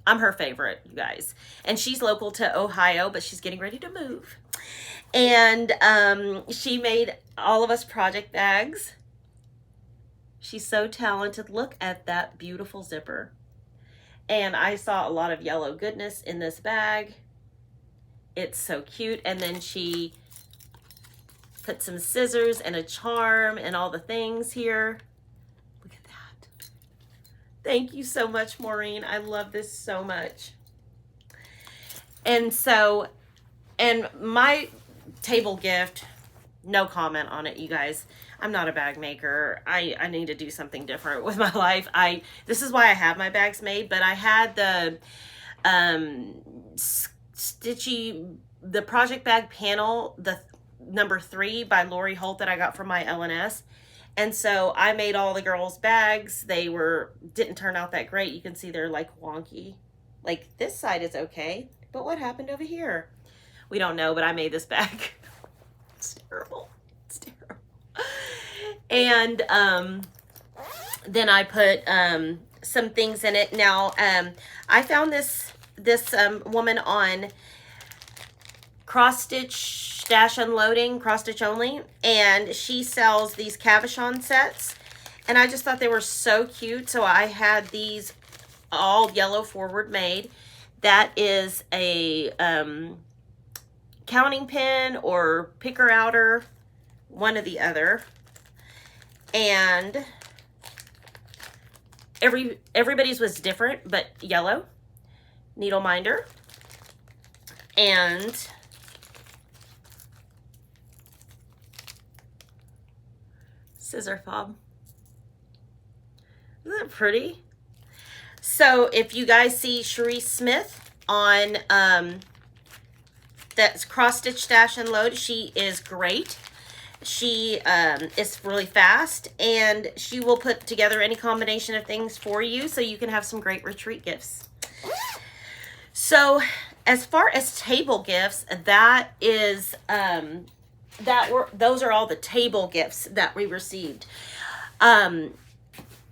I'm her favorite, you guys. And she's local to Ohio, but she's getting ready to move. And she made all of us project bags. She's so talented. Look at that beautiful zipper. And I saw a lot of yellow goodness in this bag. It's so cute. And then she put some scissors and a charm and all the things here. Look at that. Thank you so much, Maureen. I love this so much. And so, and my table gift, no comment on it, you guys. I'm not a bag maker. I need to do something different with my life. This is why I have my bags made, but I had the the project bag panel, the number 3 by Lori Holt that I got from my LNS. And so I made all the girls' bags. They didn't turn out that great. You can see they're like wonky. Like this side is okay, but what happened over here? We don't know, but I made this bag. It's terrible. It's terrible. And then I put some things in it. Now, I found this woman on Cross Stitch Stash Unloading, Cross Stitch Only, and she sells these cabochon sets, and I just thought they were so cute, so I had these all yellow forward made. That is a counting pin or picker outer, one or the other. And everybody's was different, but yellow. Needle minder. And scissor fob. Isn't that pretty? So if you guys see Cherise Smith on that's Cross Stitch Stash and Load, she is great. She is really fast, and she will put together any combination of things for you so you can have some great retreat gifts. So as far as table gifts, that is those are all the table gifts that we received.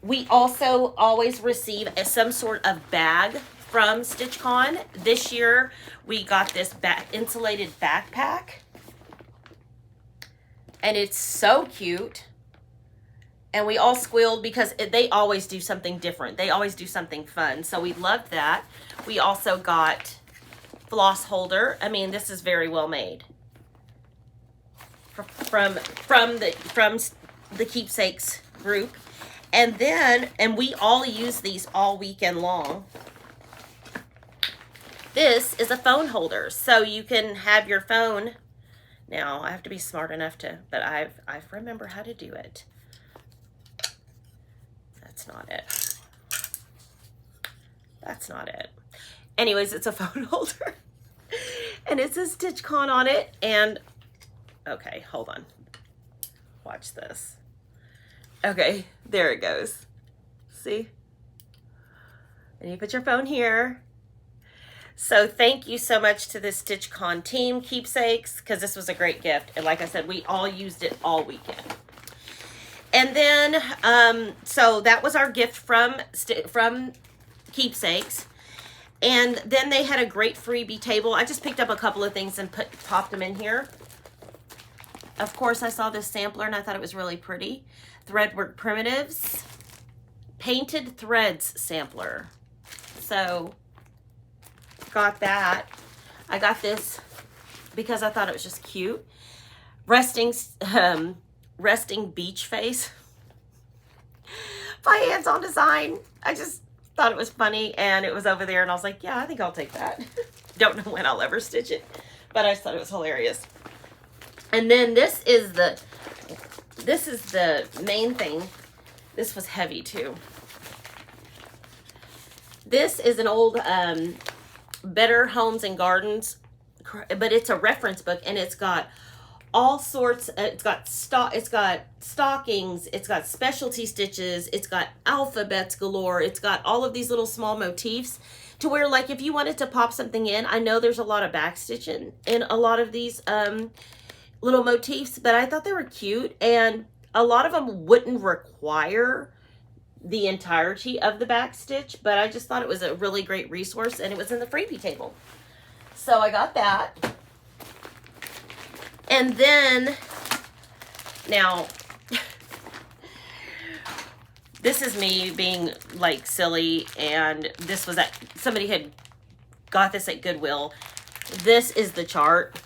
We also always receive some sort of bag from StitchCon. This year we got this insulated backpack. And it's so cute. And we all squealed because they always do something different. They always do something fun. So we loved that. We also got floss holder. I mean, this is very well made. From the Keepsakes group. And then, and we all use these all weekend long. This is a phone holder. So you can have your phone. Now, I have to be smart enough to, but I remember how to do it. That's not it. That's not it. Anyways, it's a phone holder. And it says StitchCon on it. And, okay, hold on. Watch this. Okay, there it goes. See? And you put your phone here. So thank you so much to the StitchCon team, keepsakes, because this was a great gift. And like I said, we all used it all weekend. And then, so that was our gift from keepsakes. And then they had a great freebie table. I just picked up a couple of things and popped them in here. Of course, I saw this sampler and I thought it was really pretty. Threadwork Primitives, Painted Threads sampler. So, got that. I got this because I thought it was just cute. Resting beach face by Hands On Design. I just thought it was funny and it was over there and I was like, yeah, I think I'll take that. Don't know when I'll ever stitch it, but I just thought it was hilarious. And then this is the main thing. This was heavy too. This is an old Better Homes and Gardens, but it's a reference book and it's got all sorts. It's got stockings, it's got specialty stitches, it's got alphabets galore, it's got all of these little small motifs to where, like, if you wanted to pop something in, I know there's a lot of back stitching in a lot of these little motifs, but I thought they were cute, and a lot of them wouldn't require the entirety of the back stitch, but I just thought it was a really great resource, and it was in the freebie table. So I got that. And then, now, this is me being like silly, and this was somebody had got this at Goodwill. This is the chart,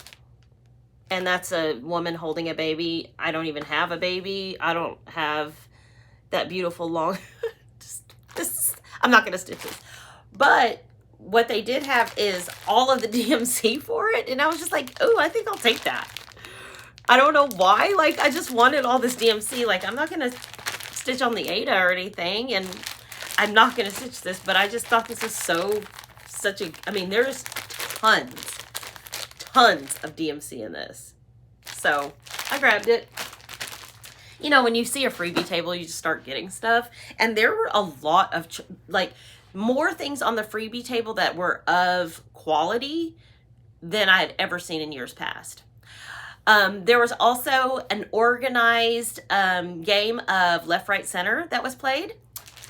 and that's a woman holding a baby. I don't even have a baby. I don't have that beautiful long, I'm not going to stitch this. But what they did have is all of the DMC for it, and I was just like, oh, I think I'll take that. I don't know why, like, I just wanted all this DMC. Like, I'm not going to stitch on the Ada or anything, and I'm not going to stitch this, but I just thought this was I mean, there's tons of DMC in this. So, I grabbed it. You know, when you see a freebie table, you just start getting stuff. And there were a lot of, like, more things on the freebie table that were of quality than I had ever seen in years past. There was also an organized game of left, right, center that was played.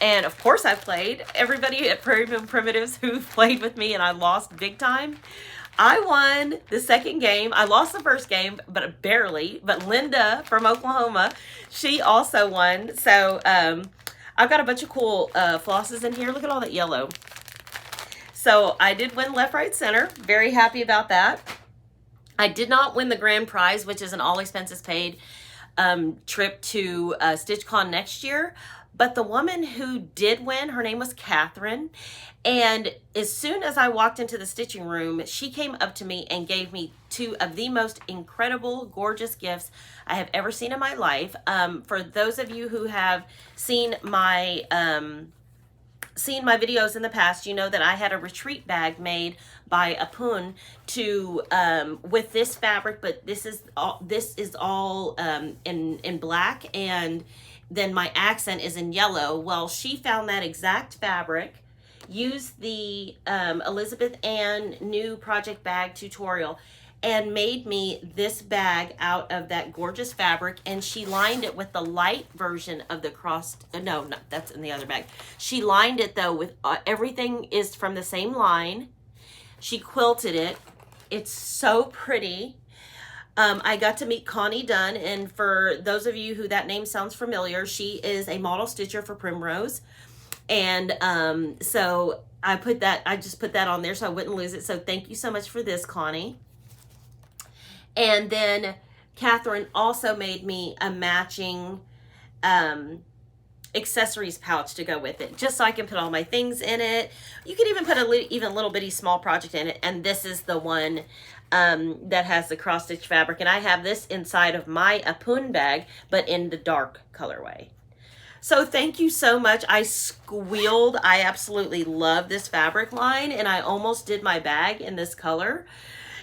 And of course I played. Everybody at Prairie Moon Primitives who played with me, and I lost big time. I won the second game. I lost the first game, but barely. But Linda from Oklahoma, she also won. So I've got a bunch of cool flosses in here. Look at all that yellow. So I did win left, right, center. Very happy about that. I did not win the grand prize, which is an all expenses paid trip to StitchCon next year. But the woman who did win, her name was Catherine. And as soon as I walked into the stitching room, she came up to me and gave me two of the most incredible, gorgeous gifts I have ever seen in my life. For those of you who have seen my videos in the past, you know that I had a retreat bag made by Apun with this fabric, but this is all in black, and then my accent is in yellow. Well, she found that exact fabric, used the Elizabeth Ann new project bag tutorial, and made me this bag out of that gorgeous fabric, and she lined it with the light version of the no, that's in the other bag. She lined it though with everything is from the same line. She quilted it. It's so pretty. I got to meet Connie Dunn, and for those of you who that name sounds familiar, she is a model stitcher for Primrose. And so I just put that on there so I wouldn't lose it. So thank you so much for this, Connie. And then Catherine also made me a matching accessories pouch to go with it, just so I can put all my things in it. You can even put a even little bitty small project in it. And this is the one that has the cross stitch fabric. And I have this inside of my Apun bag, but in the dark colorway. So thank you so much. I squealed. I absolutely love this fabric line, and I almost did my bag in this color.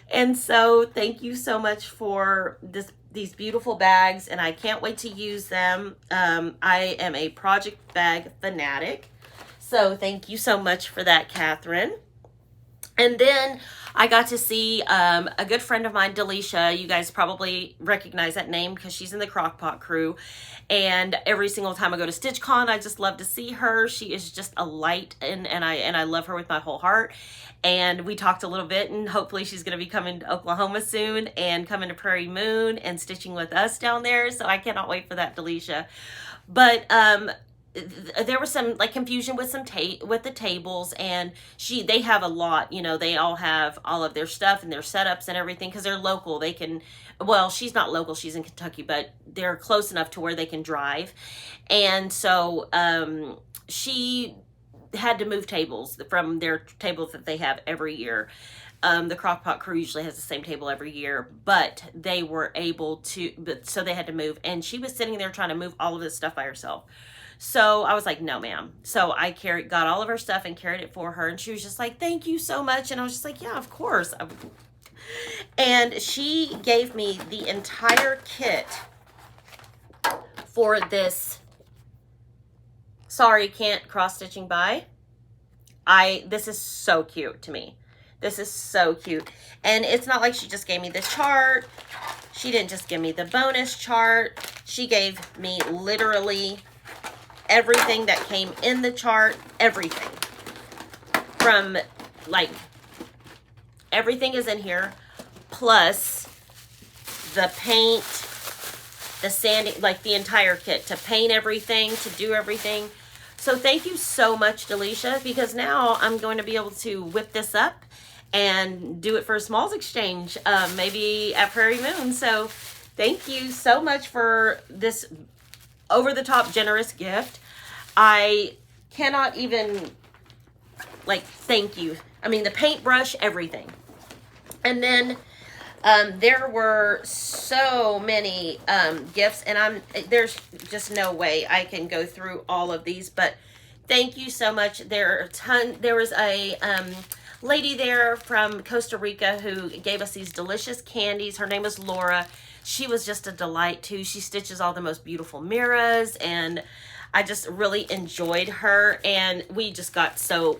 And so thank you so much for these beautiful bags, and I can't wait to use them. I am a project bag fanatic. So thank you so much for that, Catherine. And then I got to see a good friend of mine, Delisha. You guys probably recognize that name because she's in the Crockpot crew. And every single time I go to StitchCon, I just love to see her. She is just a light, and I love her with my whole heart. And we talked a little bit, and hopefully she's going to be coming to Oklahoma soon and coming to Prairie Moon and stitching with us down there. So I cannot wait for that, Delisha. But there was some like confusion with some with the tables, and they have a lot, you know, they all have all of their stuff and their setups and everything because they're local. They can, well, she's not local, she's in Kentucky, but they're close enough to where they can drive. And so she had to move tables from their tables that they have every year. The Crockpot crew usually has the same table every year, but they were able to, so they had to move, and she was sitting there trying to move all of this stuff by herself. So I was like, no, ma'am. So I got all of her stuff and carried it for her. And she was just like, thank you so much. And I was just like, yeah, of course. And she gave me the entire kit for this. Sorry, can't cross stitching by. This is so cute to me. This is so cute. And it's not like she just gave me the chart. She didn't just give me the bonus chart. She gave me literally everything that came in the chart, everything. From, like, everything is in here, plus the paint, the sanding, like the entire kit, to paint everything, to do everything. So thank you so much, Delisha, because now I'm going to be able to whip this up and do it for a smalls exchange, maybe at Prairie Moon. So thank you so much for this over-the-top generous gift. I cannot even, like, thank you. I mean, the paintbrush, everything. And then there were so many gifts, and there's just no way I can go through all of these, but thank you so much. There was a lady there from Costa Rica who gave us these delicious candies. Her name is Laura. She was just a delight too. She stitches all the most beautiful mirrors, and I just really enjoyed her. And we just got so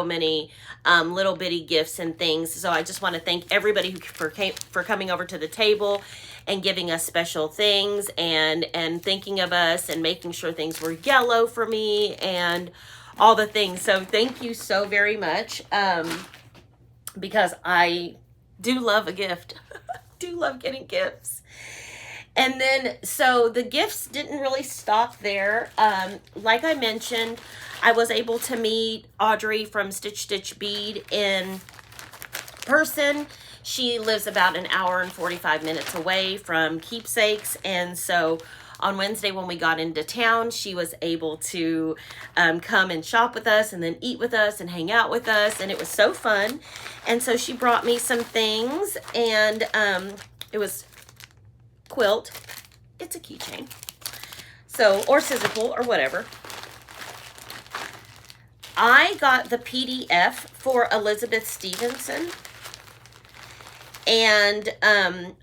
many little bitty gifts and things. So I just want to thank everybody for coming over to the table and giving us special things and thinking of us and making sure things were yellow for me and all the things. So thank you so very much, because I do love a gift. Do love getting gifts. And then, so the gifts didn't really stop there. Like I mentioned, I was able to meet Audrey from Stitch Stitch Bead in person. She lives about an hour and 45 minutes away from Keepsakes. And so on Wednesday when we got into town, she was able to come and shop with us and then eat with us and hang out with us. And it was so fun. And so she brought me some things, and it was quilt. It's a keychain. So, or scissor pull or whatever. I got the PDF for Elizabeth Stevenson. And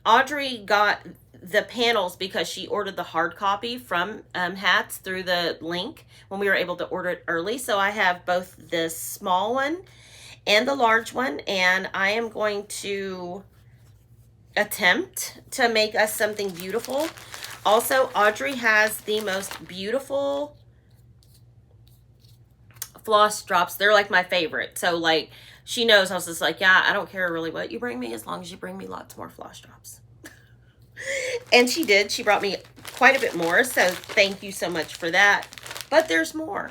Audrey got the panels because she ordered the hard copy from Hats through the link when we were able to order it early. So I have both the small one and the large one, and I am going to attempt to make us something beautiful. Also, Audrey has the most beautiful floss drops. They're like my favorite. So like, she knows I was just like, yeah, I don't care really what you bring me as long as you bring me lots more floss drops. And she did. She brought me quite a bit more. So thank you so much for that. But there's more.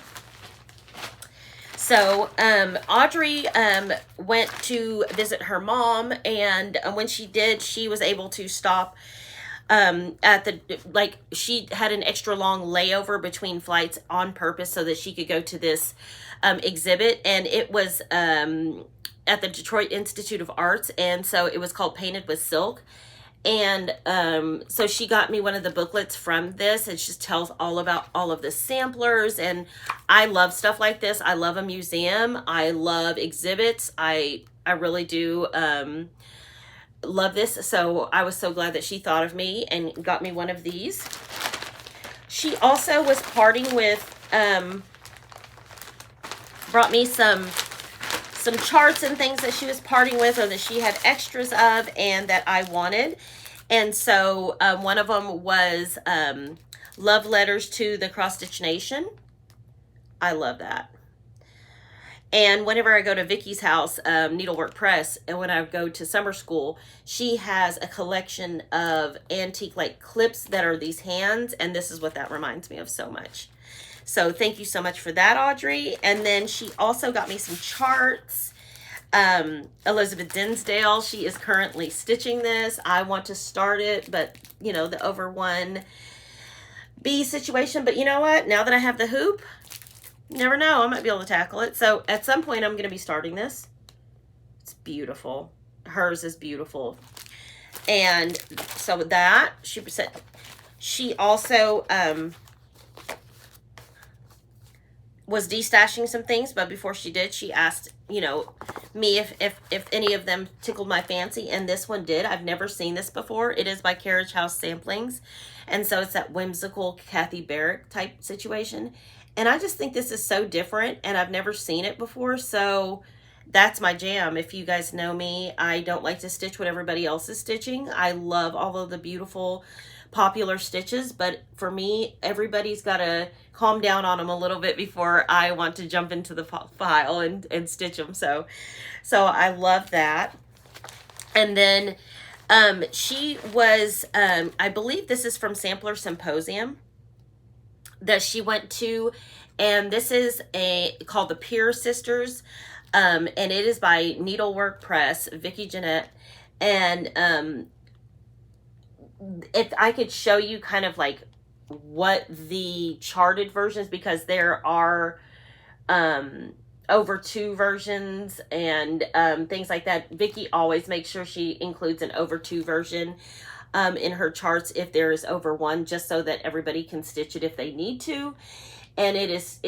So Audrey went to visit her mom, and when she did, she was able to stop at the, like, she had an extra long layover between flights on purpose so that she could go to this exhibit, and it was at the Detroit Institute of Arts, and so it was called Painted with Silk. And so she got me one of the booklets from this. It just tells all about all of the samplers. And I love stuff like this. I love a museum. I love exhibits. I really do love this. So I was so glad that she thought of me and got me one of these. She also was parting with brought me some charts and things that she was parting with, or that she had extras of and that I wanted. And so one of them was love letters to the Cross Stitch Nation. I love that. And whenever I go to Vicky's house, Needlework Press, and when I go to summer school, she has a collection of antique like clips that are these hands, and this is what that reminds me of so much. So thank you so much for that, Audrey. And then she also got me some charts. Elizabeth Dinsdale, she is currently stitching this. I want to start it, but you know, the over 1B situation. But you know what? Now that I have the hoop, you never know, I might be able to tackle it. So at some point I'm going to be starting this. It's beautiful. Hers is beautiful. And so with that, she said, she also, was destashing some things, but before she did, she asked, you know, me if any of them tickled my fancy, and this one did. I've never seen this before. It is by Carriage House Samplings, and so it's that whimsical Kathy Barrick type situation, and I just think this is so different, and I've never seen it before, so that's my jam. If you guys know me, I don't like to stitch what everybody else is stitching. I love all of the beautiful popular stitches, but for me, everybody's got to calm down on them a little bit before I want to jump into the file and stitch them. So I love that. And then she was, I believe this is from Sampler Symposium that she went to, and this is called the Peer Sisters, and it is by Needlework Press, Vicki Jeanette, and if I could show you kind of like what the charted versions, because there are over 2 versions and things like that. Vicki always makes sure she includes an over 2 version in her charts if there is over 1, just so that everybody can stitch it if they need to. And it is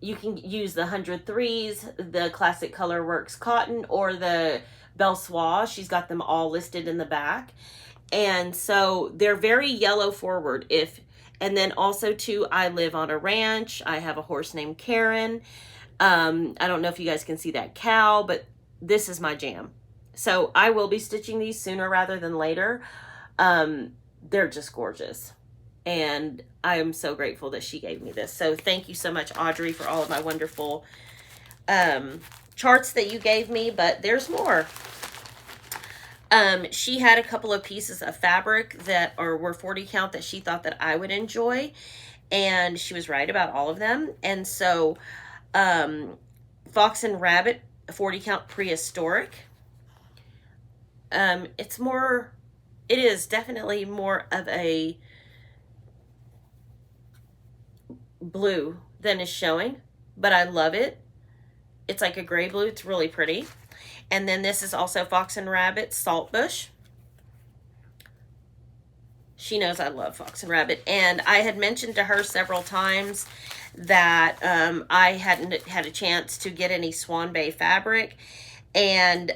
you can use the 103s, the Classic Colorworks Cotton, or the Belle Soie. She's got them all listed in the back. And so they're very yellow forward. And then also too, I live on a ranch. I have a horse named Karen. I don't know if you guys can see that cow, but this is my jam. So I will be stitching these sooner rather than later. They're just gorgeous. And I am so grateful that she gave me this. So thank you so much, Audrey, for all of my wonderful charts that you gave me, but there's more. She had a couple of pieces of fabric that were 40 count that she thought that I would enjoy, and she was right about all of them. And so Fox and Rabbit 40 count prehistoric, it is definitely more of a blue than is showing, but I love it. It's like a gray blue. It's really pretty. And then this is also Fox and Rabbit Saltbush. She knows I love Fox and Rabbit. And I had mentioned to her several times that I hadn't had a chance to get any Swan Bay fabric. And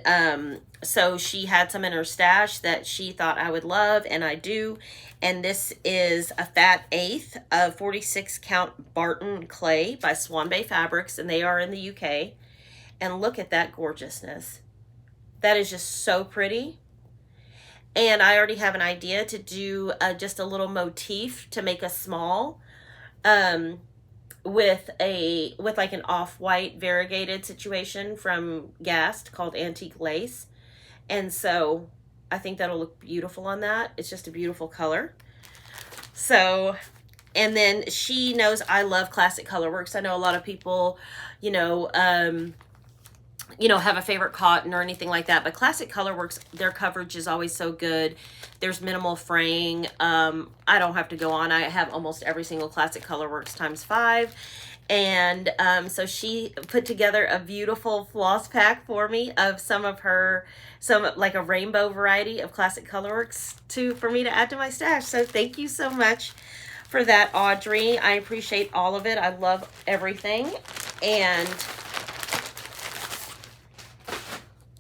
so she had some in her stash that she thought I would love, and I do. And this is a fat 1/8 of 46 count Barton clay by Swan Bay Fabrics, and they are in the UK. And look at that gorgeousness. That is just so pretty. And I already have an idea to do just a little motif to make a small with like an off-white variegated situation from Gast called Antique Lace. And so I think that'll look beautiful on that. It's just a beautiful color. So, and then she knows I love Classic Colorworks. I know a lot of people, have a favorite cotton or anything like that, but Classic Colorworks, their coverage is always so good. There's minimal fraying. I don't have to go on. I have almost every single Classic Colorworks ×5. And so she put together a beautiful floss pack for me of some like a rainbow variety of Classic Colorworks for me to add to my stash. So thank you so much for that, Audrey. I appreciate all of it. I love everything. And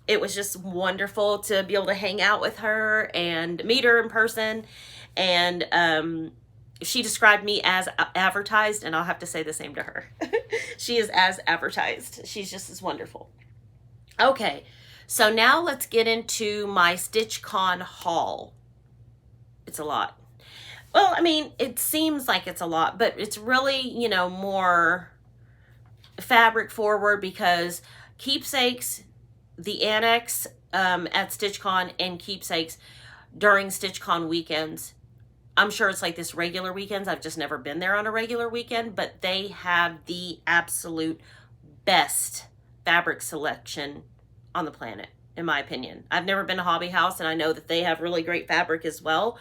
it was just wonderful to be able to hang out with her and meet her in person. And she described me as advertised, and I'll have to say the same to her. She is as advertised. She's just as wonderful. Okay, so now let's get into my StitchCon haul. It's a lot. Well, I mean, it seems like it's a lot, but it's really, you know, more fabric forward because Keepsakes, the Annex at StitchCon, and Keepsakes during StitchCon weekends. I'm sure it's like this regular weekends. I've just never been there on a regular weekend, but they have the absolute best fabric selection on the planet, in my opinion. I've never been to Hobby House, and I know that they have really great fabric as well,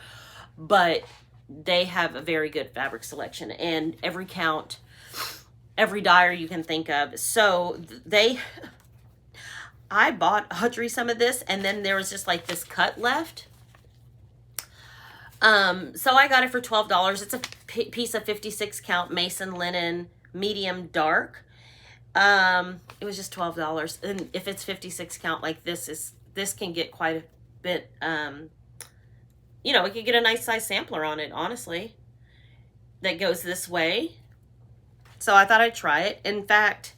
but they have a very good fabric selection, and every count, every dyer you can think of. So I bought Audrey some of this, and then there was just like this cut left. So I got it for $12. It's a piece of 56 count Mason linen, medium dark. It was just $12. And if it's 56 count like this can get quite a bit, you know, it could get a nice size sampler on it, honestly, that goes this way. So I thought I'd try it. In fact,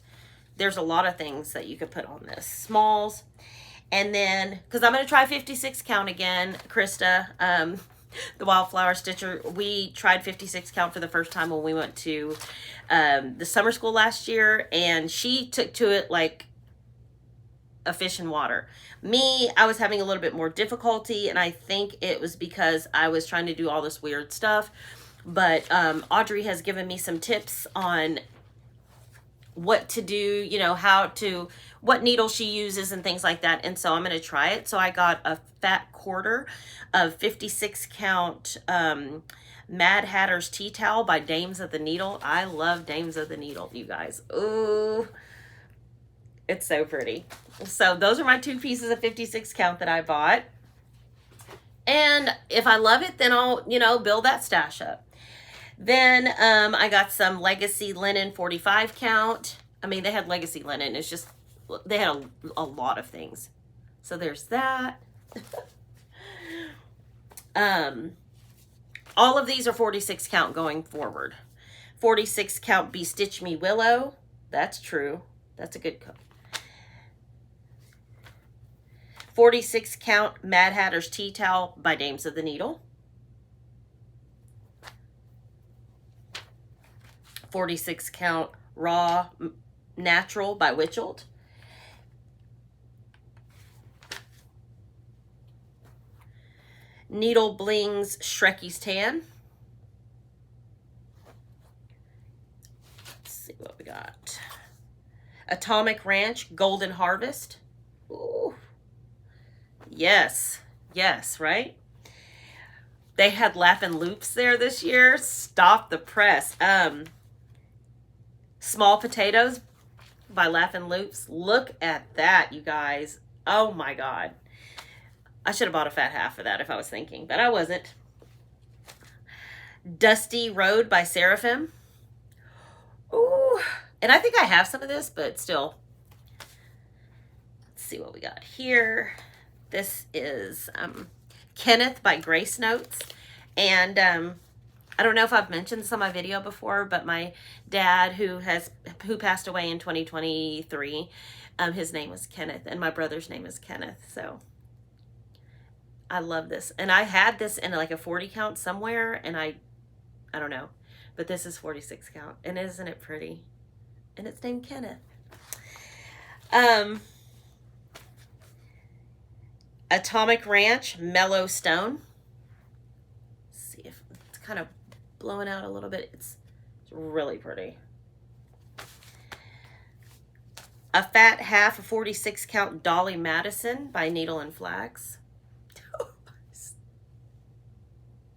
there's a lot of things that you could put on this. Smalls. And then, because I'm going to try 56 count again, Krista, the Wildflower Stitcher, we tried 56 count for the first time when we went to the summer school last year, and she took to it like a fish in water. Me, I was having a little bit more difficulty, and I think it was because I was trying to do all this weird stuff. But Audrey has given me some tips on what to do, you know, what needle she uses and things like that. And so I'm going to try it. So I got a fat quarter of 56 count Mad Hatter's Tea Towel by Dames of the Needle. I love Dames of the Needle, you guys. Ooh, it's so pretty. So those are my two pieces of 56 count that I bought. And if I love it, then I'll, you know, build that stash up. Then I got some Legacy Linen 45 count. I mean, they had Legacy Linen. It's just, they had a lot of things. So there's that. All of these are 46 count going forward. 46 count Be Stitch Me Willow. That's true. That's a good coat. 46 count Mad Hatter's Tea Towel by Dames of the Needle. 46 count Raw Natural by Witchelt. Needle Blings Shrekie's Tan. Let's see what we got. Atomic Ranch Golden Harvest. Ooh. Yes. Yes, right? They had Laugh-In Loops there this year. Stop the press. Small Potatoes by Laugh-In Loops. Look at that, you guys. Oh my God. I should have bought a fat half of that if I was thinking, but I wasn't. Dusty Road by Seraphim. Ooh. And I think I have some of this, but still. Let's see what we got here. This is Kenneth by Grace Notes. And I don't know if I've mentioned this on my video before, but my dad who passed away in 2023, his name was Kenneth, and my brother's name is Kenneth. So I love this. And I had this in like a 40 count somewhere, and I don't know, but this is 46 count. And isn't it pretty? And it's named Kenneth. Atomic Ranch Mellow Stone. Let's see if it's kind of blowing out a little bit. It's really pretty. A fat half of 46 count Dolly Madison by Needle and Flax.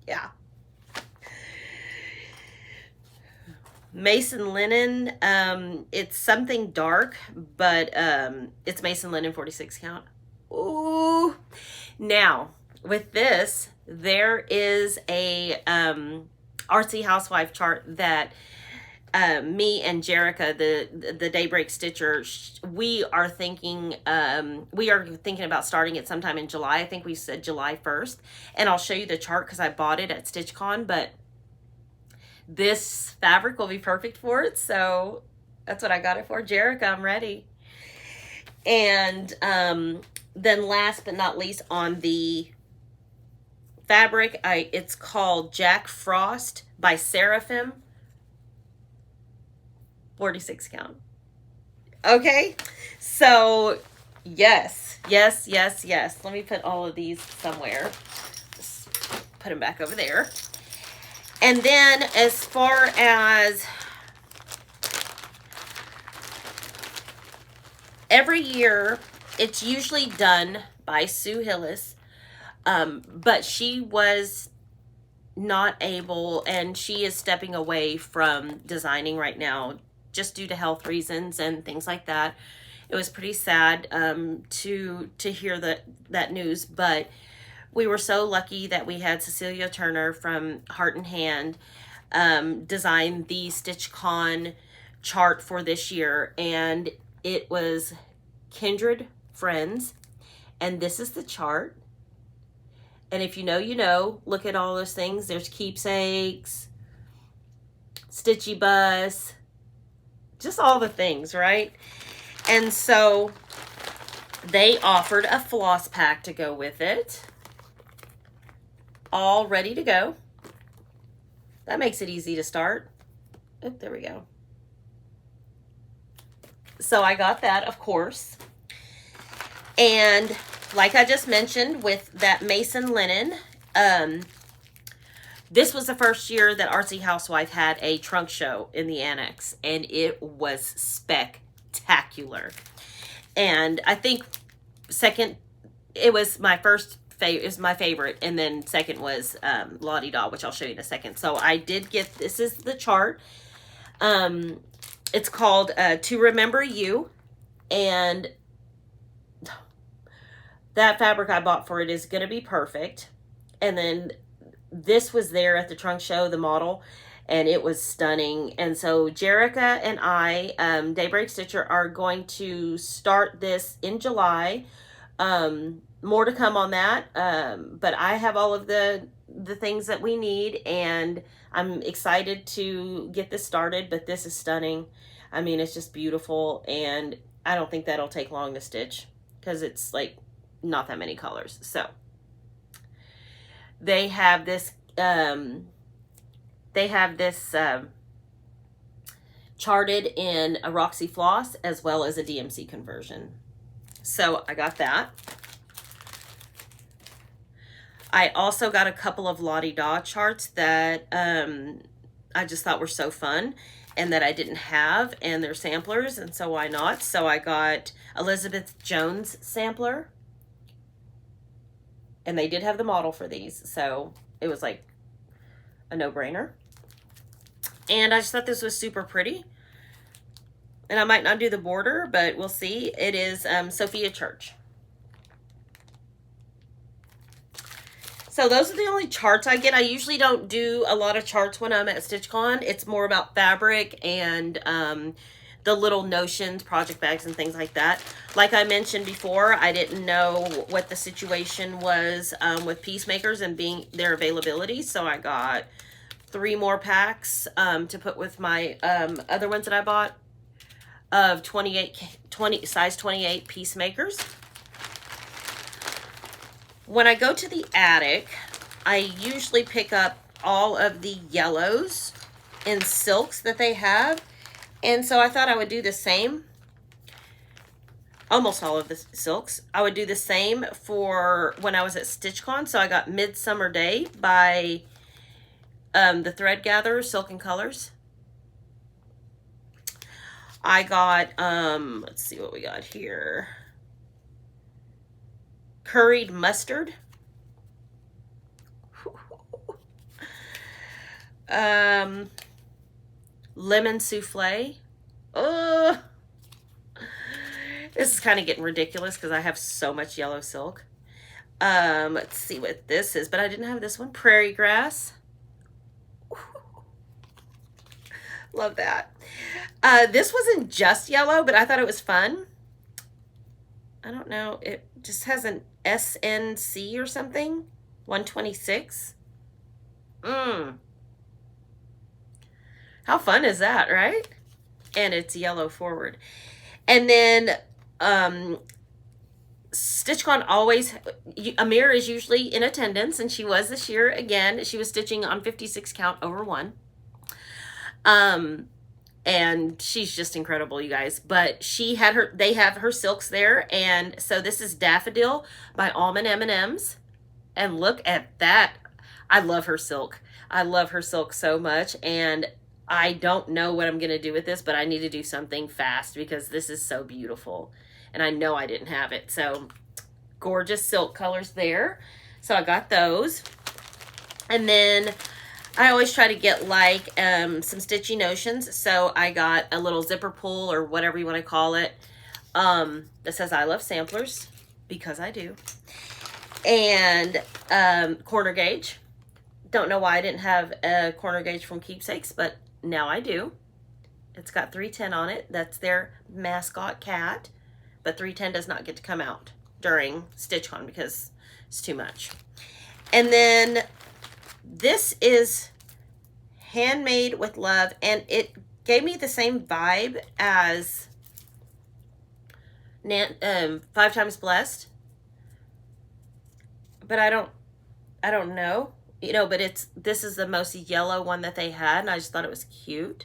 Yeah. Mason Linen. It's something dark, but it's Mason Linen 46 count. Ooh. Now, with this, there is a artsy housewife chart that me and Jerica, the Daybreak Stitcher, we are thinking about starting it sometime in July. I think we said July 1st. And I'll show you the chart because I bought it at StitchCon, but this fabric will be perfect for it. So that's what I got it for. Jerica, I'm ready. And then last but not least, on the fabric, it's called Jack Frost by Seraphim. 46 count. Okay, so yes. Let me put all of these somewhere. Just put them back over there. And then as far as every year, it's usually done by Sue Hillis, but she was not able, and she is stepping away from designing right now just due to health reasons and things like that. It was pretty sad to hear that news, but we were so lucky that we had Cecilia Turner from Heart and Hand design the StitchCon chart for this year, and it was Kindred Friends, and this is the chart. And if you know, you know. Look at all those things. There's keepsakes, Stitchy Bus, just all the things, right? And so they offered a floss pack to go with it, all ready to go. That makes it easy to start. Oh, there we go. So I got that, of course. And like I just mentioned with that Mason linen, this was the first year that Artsy Housewife had a trunk show in the annex, and it was spectacular. And I think second, it was my first favorite, is my favorite, and then second was Lottie Daw, which I'll show you in a second. So I did get, this is the chart. It's called To Remember You, and that fabric I bought for it is going to be perfect. And then this was there at the trunk show, the model, and it was stunning. And so Jerica and I, Daybreak Stitcher, are going to start this in July. More to come on that, but I have all of the things that we need, and I'm excited to get this started. But this is stunning. I mean, it's just beautiful, and I don't think that'll take long to stitch because it's like not that many colors. So they have this charted in a Roxy Floss as well as a DMC conversion. So I got that. I also got a couple of Lottie Daw charts that I just thought were so fun and that I didn't have, and they're samplers, and so why not? So I got Elizabeth Jones sampler, and they did have the model for these, so it was like a no-brainer. And I just thought this was super pretty. And I might not do the border, but we'll see. It is Sophia Church. So those are the only charts I get. I usually don't do a lot of charts when I'm at StitchCon. It's more about fabric and the little notions, project bags, and things like that. Like I mentioned before, I didn't know what the situation was with Peacemakers and their availability. So I got 3 more packs to put with my other ones that I bought of size 28 Peacemakers. When I go to the attic, I usually pick up all of the yellows and silks that they have. And so I thought I would do the same. Almost all of the silks. I would do the same for when I was at StitchCon. So I got Midsummer Day by the Thread Gatherer, Silk and Colors. I got, let's see what we got here. Curried Mustard. Lemon Souffle. Oh, this is kind of getting ridiculous because I have so much yellow silk. Let's see what this is, but I didn't have this one. Prairie Grass. Love that. This wasn't just yellow, but I thought it was fun. I don't know. It just has an SNC or something. 126. How fun is that, right? And it's yellow forward. And then StitchCon always, Amir is usually in attendance, and she was this year again. She was stitching on 56 count over 1. And she's just incredible, you guys. But they have her silks there, and so this is Daffodil by Almond M&Ms. And look at that. I love her silk. I love her silk so much, and I don't know what I'm going to do with this, but I need to do something fast because this is so beautiful. And I know I didn't have it. So gorgeous silk colors there. So I got those. And then I always try to get like some stitchy notions. So I got a little zipper pull or whatever you want to call it that says I love samplers, because I do. And corner gauge. Don't know why I didn't have a corner gauge from Keepsakes, but now I do. It's got 310 on it. That's their mascot cat. But 310 does not get to come out during StitchCon because it's too much. And then this is Handmade with Love, and it gave me the same vibe as 5 Times Blessed. But I don't know. You know, but this is the most yellow one that they had, and I just thought it was cute.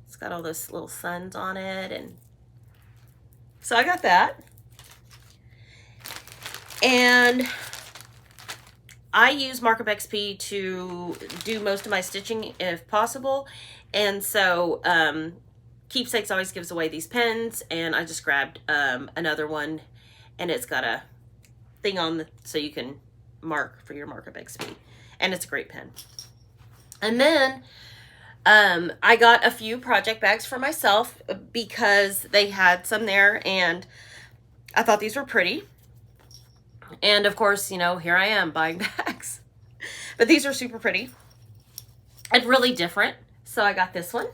It's got all those little suns on it, and so I got that. And I use Markup XP to do most of my stitching if possible. And so Keepsakes always gives away these pens, and I just grabbed another one, and it's got a thing on so you can mark for your Markup XP. And it's a great pen. And then I got a few project bags for myself because they had some there, and I thought these were pretty. And of course, you know, here I am buying bags. But these are super pretty and really different. So I got this one.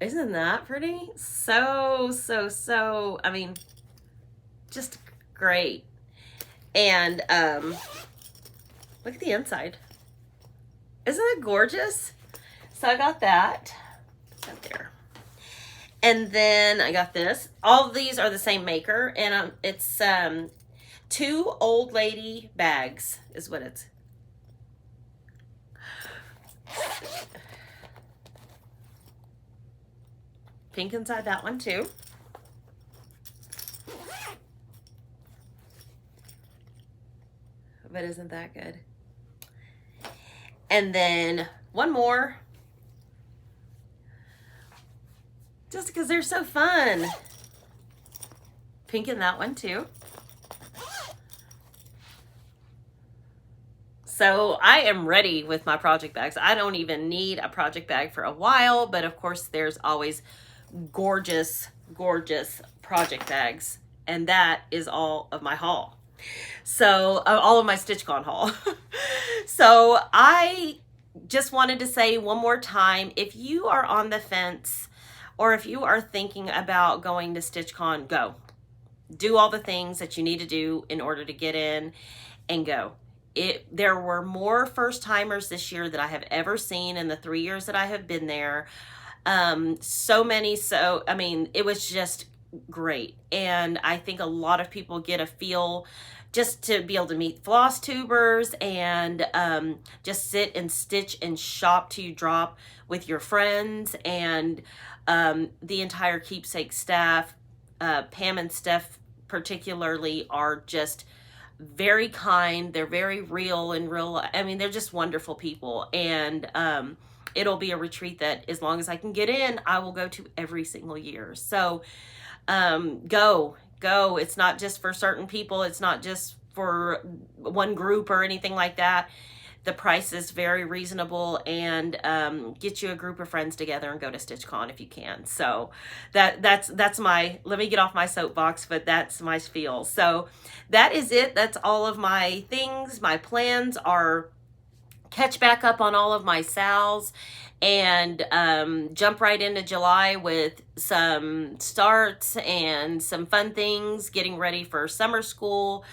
Isn't that pretty? So, I mean, just great. And look at the inside. Isn't it gorgeous? So I got that. Up there. And then I got this. All of these are the same maker, and it's 2 old lady bags is what it's. Pink inside that one too. But isn't that good? And then one more. Just because they're so fun. Pink in that one too. So I am ready with my project bags. I don't even need a project bag for a while, but of course there's always gorgeous, gorgeous project bags. And that is all of my haul. So all of my StitchCon haul. So I just wanted to say one more time, if you are on the fence or if you are thinking about going to StitchCon, go. Do all the things that you need to do in order to get in and go. There were more first-timers this year that I have ever seen in the 3 years that I have been there. So many, I mean, it was just great. And I think a lot of people get a feel just to be able to meet floss tubers and just sit and stitch and shop till you drop with your friends. And the entire Keepsake staff, Pam and Steph particularly, are just very kind. They're very real and real. I mean, they're just wonderful people. And it'll be a retreat that, as long as I can get in, I will go to every single year. So go. It's not just for certain people. It's not just for one group or anything like that. The price is very reasonable, and get you a group of friends together and go to StitchCon if you can. So that's my, let me get off my soapbox, but that's my spiel. So that is it. That's all of my things. My plans are catch back up on all of my sals and jump right into July with some starts and some fun things, getting ready for summer school.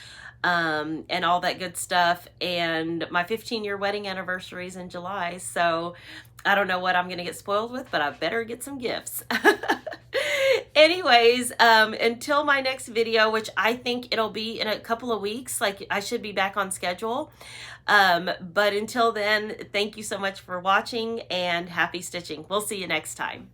and all that good stuff. And my 15-year wedding anniversary is in July, so I don't know what I'm gonna get spoiled with, but I better get some gifts. Anyways, until my next video, which I think it'll be in a couple of weeks, like I should be back on schedule. But until then, thank you so much for watching and happy stitching. We'll see you next time.